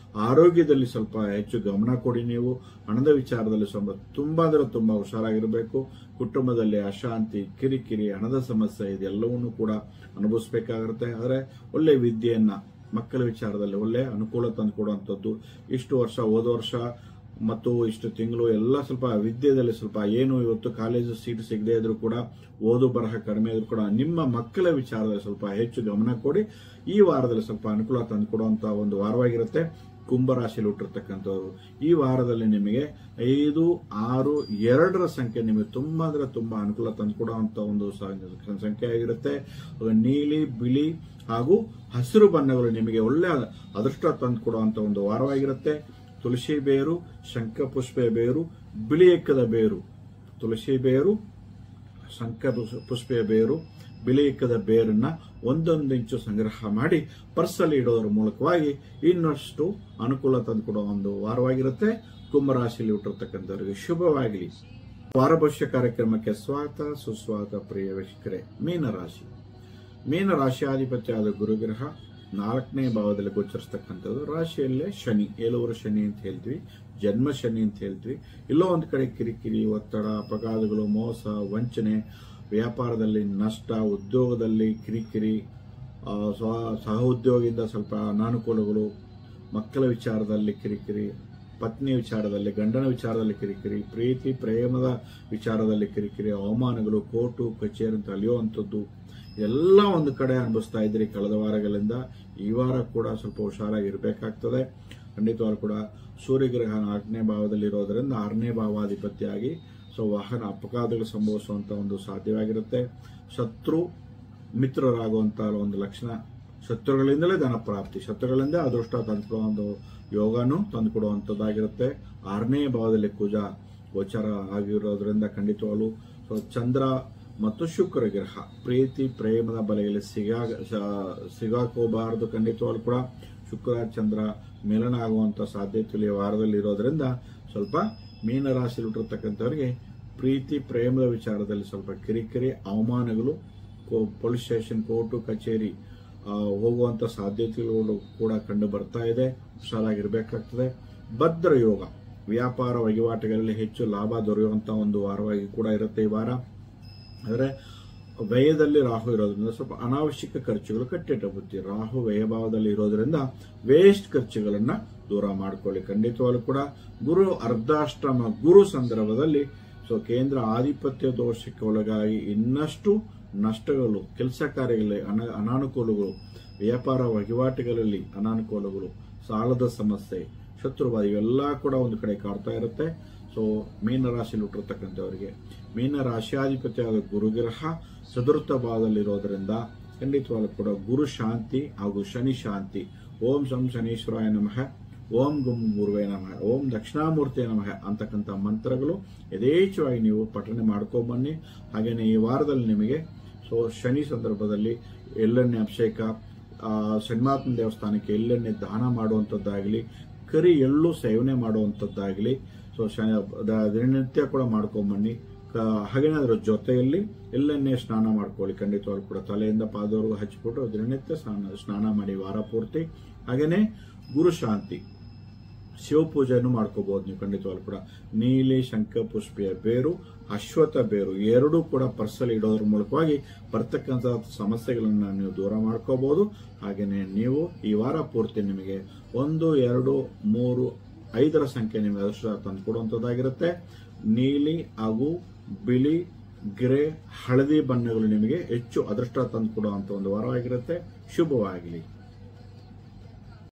ಆರೋಗ್ಯದಲ್ಲಿ ಸ್ವಲ್ಪ ಹೆಚ್ಚು ಗಮನ ಕೊಡಿ. ನೀವು ಹಣದ ವಿಚಾರದಲ್ಲಿ ಸ್ವಲ್ಪ ತುಂಬಾ ಅಂದ್ರೆ ತುಂಬಾ ಹುಷಾರಾಗಿರ್ಬೇಕು. ಕುಟುಂಬದಲ್ಲಿ ಅಶಾಂತಿ, ಕಿರಿಕಿರಿ, ಹಣದ ಸಮಸ್ಯೆ ಇದೆಲ್ಲವನ್ನೂ ಕೂಡ ಅನುಭವಿಸಬೇಕಾಗಿರುತ್ತೆ. ಆದರೆ ಒಳ್ಳೆ ವಿದ್ಯೆಯನ್ನ ಮಕ್ಕಳ ವಿಚಾರದಲ್ಲಿ ಒಳ್ಳೆ ಅನುಕೂಲ ತಂದುಕೊಡುವಂಥದ್ದು. ಇಷ್ಟು ವರ್ಷ ಹೋದ ವರ್ಷ ಮತ್ತು ಇಷ್ಟು ತಿಂಗಳು ಎಲ್ಲ ಸ್ವಲ್ಪ ವಿದ್ಯೆಯಲ್ಲಿ ಸ್ವಲ್ಪ ಏನು ಇವತ್ತು ಕಾಲೇಜು ಸೀಟ್ ಸಿಗದೆ ಇದ್ರೂ ಕೂಡ, ಓದು ಬರಹ ಕಡಿಮೆ ಇದ್ರೂ ಕೂಡ ನಿಮ್ಮ ಮಕ್ಕಳ ವಿಚಾರದಲ್ಲಿ ಸ್ವಲ್ಪ ಹೆಚ್ಚು ಗಮನ ಕೊಡಿ. ಈ ವಾರದಲ್ಲಿ ಸ್ವಲ್ಪ ಅನುಕೂಲ ತಂದುಕೊಡುವಂತಹ ಒಂದು ವಾರವಾಗಿರುತ್ತೆ ಕುಂಭರಾಶಿಯಲ್ಲಿ ಹುಟ್ಟಿರ್ತಕ್ಕಂಥವ್ರು. ಈ ವಾರದಲ್ಲಿ ನಿಮಗೆ 5, 6, 2ರ ಸಂಖ್ಯೆ ನಿಮಗೆ ತುಂಬಾ ಅಂದ್ರೆ ತುಂಬಾ ಅನುಕೂಲ ತಂದುಕೊಡುವಂತ ಒಂದು ಸಂಖ್ಯೆ ಆಗಿರುತ್ತೆ. ನೀಲಿ, ಬಿಳಿ ಹಾಗೂ ಹಸಿರು ಬಣ್ಣಗಳು ನಿಮಗೆ ಒಳ್ಳೆ ಅದೃಷ್ಟ ತಂದುಕೊಡುವಂತ ಒಂದು ವಾರವಾಗಿರುತ್ತೆ. ತುಳಸಿ ಬೇರು, ಶಂಖಪುಷ್ಪ ಬೇರು, ಬಿಳಿ ಎಕ್ಕದ ಬೇರು, ತುಳಸಿ ಬೇರು, ಶಂಖಪುಷ್ಪ ಬೇರು, ಬಿಳಿ ಎಕ್ಕದ ಬೇರನ್ನ 1 ಇಂಚು ಸಂಗ್ರಹ ಮಾಡಿ ಪರ್ಸಲ್ಲಿ ಇಡೋದ್ರ ಮೂಲಕವಾಗಿ ಇನ್ನಷ್ಟು ಅನುಕೂಲ ತಂದುಕೊಡುವ ಒಂದು ವಾರವಾಗಿರುತ್ತೆ ಕುಂಭರಾಶಿಯಲ್ಲಿ ಹುಟ್ಟಿರ್ತಕ್ಕಂಥವರಿಗೆ. ಶುಭವಾಗಲಿ. ವಾರ ಭವಿಷ್ಯ ಕಾರ್ಯಕ್ರಮಕ್ಕೆ ಸ್ವಾಗತ, ಸುಸ್ವಾಗತ ಪ್ರಿಯ ವೀಕ್ಷಕರೇ. ಮೀನರಾಶಿ. ಮೀನರಾಶಿಯಾಧಿಪತಿಯಾದ ಗುರುಗ್ರಹ 4ನೇ ಭಾವದಲ್ಲಿ ಗೋಚರಿಸ್ತಕ್ಕಂಥದ್ದು. ರಾಶಿಯಲ್ಲೇ ಶನಿ, ಏಳುವರೆ ಶನಿ ಅಂತ ಹೇಳ್ತೀವಿ, ಜನ್ಮ ಶನಿ ಅಂತ ಹೇಳ್ತೀವಿ. ಎಲ್ಲೋ ಒಂದು ಕಡೆ ಕಿರಿಕಿರಿ, ಒತ್ತಡ, ಅಪಘಾತಗಳು, ಮೋಸ, ವಂಚನೆ, ವ್ಯಾಪಾರದಲ್ಲಿ ನಷ್ಟ, ಉದ್ಯೋಗದಲ್ಲಿ ಕಿರಿಕಿರಿ, ಸಹ ಉದ್ಯೋಗಿಯಿಂದ ಸ್ವಲ್ಪ ಅನಾನುಕೂಲಗಳು, ಮಕ್ಕಳ ವಿಚಾರದಲ್ಲಿ ಕಿರಿಕಿರಿ, ಪತ್ನಿ ವಿಚಾರದಲ್ಲಿ, ಗಂಡನ ವಿಚಾರದಲ್ಲಿ ಕಿರಿಕಿರಿ, ಪ್ರೀತಿ ಪ್ರೇಮದ ವಿಚಾರದಲ್ಲಿ ಕಿರಿಕಿರಿ, ಅವಮಾನಗಳು, ಕೋರ್ಟು ಕಚೇರಿ ಅಂತ ಅಲಿಯುವಂಥದ್ದು ಎಲ್ಲ ಒಂದು ಕಡೆ ಅನುಭವಿಸ್ತಾ ಇದ್ರಿ ಕಳೆದ ವಾರಗಳಿಂದ. ಈ ವಾರ ಕೂಡ ಸ್ವಲ್ಪ ಹುಷಾರಾಗಿರ್ಬೇಕಾಗ್ತದೆ. ಖಂಡಿತವಾಗ್ಲೂ ಕೂಡ ಸೂರ್ಯಗ್ರಹ 4ನೇ ಭಾವದಲ್ಲಿ ಇರೋದರಿಂದ 6ನೇ ಭಾವಾಧಿಪತಿಯಾಗಿ ವಾಹನ ಅಪಘಾತಗಳು ಸಂಭವಿಸುವಂತ ಒಂದು ಸಾಧ್ಯವಾಗಿರುತ್ತೆ. ಶತ್ರು ಮಿತ್ರರಾಗುವಂತ ಒಂದು ಲಕ್ಷಣ, ಶತ್ರುಗಳಿಂದಲೇ ಧನ ಪ್ರಾಪ್ತಿ, ಶತ್ರುಗಳಿಂದ ಅದೃಷ್ಟ ತಂದುಕೊಡುವ ಒಂದು ಯೋಗನೂ ತಂದುಕೊಡುವಂಥದ್ದಾಗಿರುತ್ತೆ. 6ನೇ ಭಾವದಲ್ಲಿ ಕುಜ ಗೋಚರ ಆಗಿರೋದ್ರಿಂದ ಖಂಡಿತವಾಗ್ಲೂ ಚಂದ್ರ ಮತ್ತು ಶುಕ್ರ ಗ್ರಹ ಪ್ರೀತಿ ಪ್ರೇಮದ ಬಲೆಯಲ್ಲಿ ಸಿಗಾಕೋಬಾರದು. ಖಂಡಿತವಾಗ್ಲೂ ಕೂಡ ಶುಕ್ರ ಚಂದ್ರ ಮೇಲನ ಆಗುವಂತ ಸಾಧ್ಯತೆ ವಾರದಲ್ಲಿ ಇರೋದ್ರಿಂದ ಸ್ವಲ್ಪ ಮೀನರಾಶಿ ಹುಟ್ಟಿರ್ತಕ್ಕಂಥವರಿಗೆ ಪ್ರೀತಿ ಪ್ರೇಮದ ವಿಚಾರದಲ್ಲಿ ಸ್ವಲ್ಪ ಕಿರಿಕಿರಿ, ಅವಮಾನಗಳು, ಪೊಲೀಸ್ ಸ್ಟೇಷನ್, ಕೋರ್ಟು ಕಚೇರಿ ಹೋಗುವಂತ ಸಾಧ್ಯತೆಗಳು ಕೂಡ ಕಂಡು ಬರ್ತಾ ಇದೆ. ಹುಷಾರಾಗಿರ್ಬೇಕಾಗ್ತದೆ. ಭದ್ರ ಯೋಗ, ವ್ಯಾಪಾರ ವಹಿವಾಟುಗಳಲ್ಲಿ ಹೆಚ್ಚು ಲಾಭ ದೊರೆಯುವಂತ ಒಂದು ವಾರವಾಗಿ ಕೂಡ ಇರುತ್ತೆ ಈ ವಾರ. ಆದರೆ ವ್ಯಯದಲ್ಲಿ ರಾಹು ಇರೋದ್ರಿಂದ ಸ್ವಲ್ಪ ಅನಾವಶ್ಯಕ ಖರ್ಚುಗಳು ಕಟ್ಟಿಟ್ಟ ಬುದ್ಧಿ. ರಾಹು ವ್ಯಯಭಾವದಲ್ಲಿ ಇರೋದ್ರಿಂದ ವೇಸ್ಟ್ ಖರ್ಚುಗಳನ್ನ ದೂರ ಮಾಡ್ಕೊಳ್ಳಿ. ಖಂಡಿತವಾಗ್ಲೂ ಕೂಡ ಗುರು ಅರ್ಧಾಷ್ಟಮ ಗುರು ಸಂದರ್ಭದಲ್ಲಿ ಕೇಂದ್ರ ಆಧಿಪತ್ಯ ದೋಷಕ್ಕೆ ಒಳಗಾಗಿ ಇನ್ನಷ್ಟು ನಷ್ಟಗಳು, ಕೆಲಸ ಕಾರ್ಯಗಳಲ್ಲಿ ಅನಾನುಕೂಲಗಳು, ವ್ಯಾಪಾರ ವಹಿವಾಟುಗಳಲ್ಲಿ ಅನಾನುಕೂಲಗಳು, ಸಾಲದ ಸಮಸ್ಯೆ, ಶತ್ರುವಾದ ಇವೆಲ್ಲ ಕೂಡ ಒಂದು ಕಡೆ ಕಾಡ್ತಾ ಇರುತ್ತೆ. ಮೀನರಾಶಿಯಲ್ಲಿ ಹುಟ್ಟಿರ್ತಕ್ಕಂಥವರಿಗೆ ಮೀನ ರಾಶಿಯಾಧಿಪತಿಯಾದ ಗುರುಗ್ರಹ ಚತುರ್ಥ ಭಾವದಲ್ಲಿರೋದ್ರಿಂದ ಖಂಡಿತವಾಗ್ಲೂ ಕೂಡ ಗುರು ಶಾಂತಿ ಹಾಗೂ ಶನಿ ಶಾಂತಿ. ಓಂ ಶಂ ಶನೀಶ್ವರಾಯ ನಮಃ, ಓಂ ಗುಂ ಗುರುವೇ ನಮಃ, ಓಂ ದಕ್ಷಿಣಾಮೂರ್ತಿಯ ನಮಃ ಅಂತಕ್ಕಂಥ ಮಂತ್ರಗಳು ಯಥೇಚ್ಛವಾಗಿ ನೀವು ಪಠನೆ ಮಾಡ್ಕೊಂಡ್ಬನ್ನಿ. ಹಾಗೇನೆ ಈ ವಾರದಲ್ಲಿ ನಿಮಗೆ ಶನಿ ಸಂದರ್ಭದಲ್ಲಿ ಎಳ್ಳೆಣ್ಣೆ ಅಭಿಷೇಕ, ಶನಿಮಾತ್ಮ ದೇವಸ್ಥಾನಕ್ಕೆ ಎಳ್ಳೆಣ್ಣೆ ದಾನ ಮಾಡುವಂಥದ್ದಾಗಲಿ, ಕರಿ ಎಳ್ಳು ಸೇವನೆ ಮಾಡುವಂಥದ್ದಾಗಲಿ ದಿನನಿತ್ಯ ಕೂಡ ಮಾಡ್ಕೊಂಡ್ಬನ್ನಿ. ಹಾಗೇನೆ ಅದರ ಜೊತೆಯಲ್ಲಿ ಎಳ್ಳೆಣ್ಣೆ ಸ್ನಾನ ಮಾಡ್ಕೊಳ್ಳಿ. ಖಂಡಿತವಾಗ್ಲೂ ಕೂಡ ತಲೆಯಿಂದ ಪಾದವರೆಗೂ ಹಚ್ಚಿಬಿಟ್ಟು ದಿನನಿತ್ಯ ಸ್ನಾನ ಮಾಡಿ ವಾರ ಪೂರ್ತಿ. ಹಾಗೇನೆ ಗುರು ಶಾಂತಿ ಶಿವಪೂಜೆಯನ್ನು ಮಾಡ್ಕೋಬಹುದು ನೀವು. ಖಂಡಿತವಾಗ್ಲೂ ಕೂಡ ನೀಲಿ ಶಂಖ ಪುಷ್ಪಿಯ ಬೇರು, ಅಶ್ವತ್ಥ ಬೇರು ಎರಡೂ ಕೂಡ ಪರ್ಸಲ್ಲಿ ಇಡೋದ್ರ ಮೂಲಕವಾಗಿ ಬರ್ತಕ್ಕಂಥ ಸಮಸ್ಯೆಗಳನ್ನ ನೀವು ದೂರ ಮಾಡ್ಕೋಬಹುದು. ಹಾಗೇನೆ ನೀವು ಈ ವಾರ ಪೂರ್ತಿ ನಿಮಗೆ 1, 2, 3, 5ರ ಸಂಖ್ಯೆ ನಿಮಗೆ ಅದೃಷ್ಟ ತಂದುಕೊಡುವಂಥದ್ದಾಗಿರುತ್ತೆ. ನೀಲಿ ಹಾಗೂ ಬಿಳಿ, ಗ್ರೇ, ಹಳದಿ ಬಣ್ಣಗಳು ನಿಮಗೆ ಹೆಚ್ಚು ಅದೃಷ್ಟ ತಂದುಕೊಡುವಂತ ಒಂದು ವಾರವಾಗಿರುತ್ತೆ. ಶುಭವಾಗಲಿ.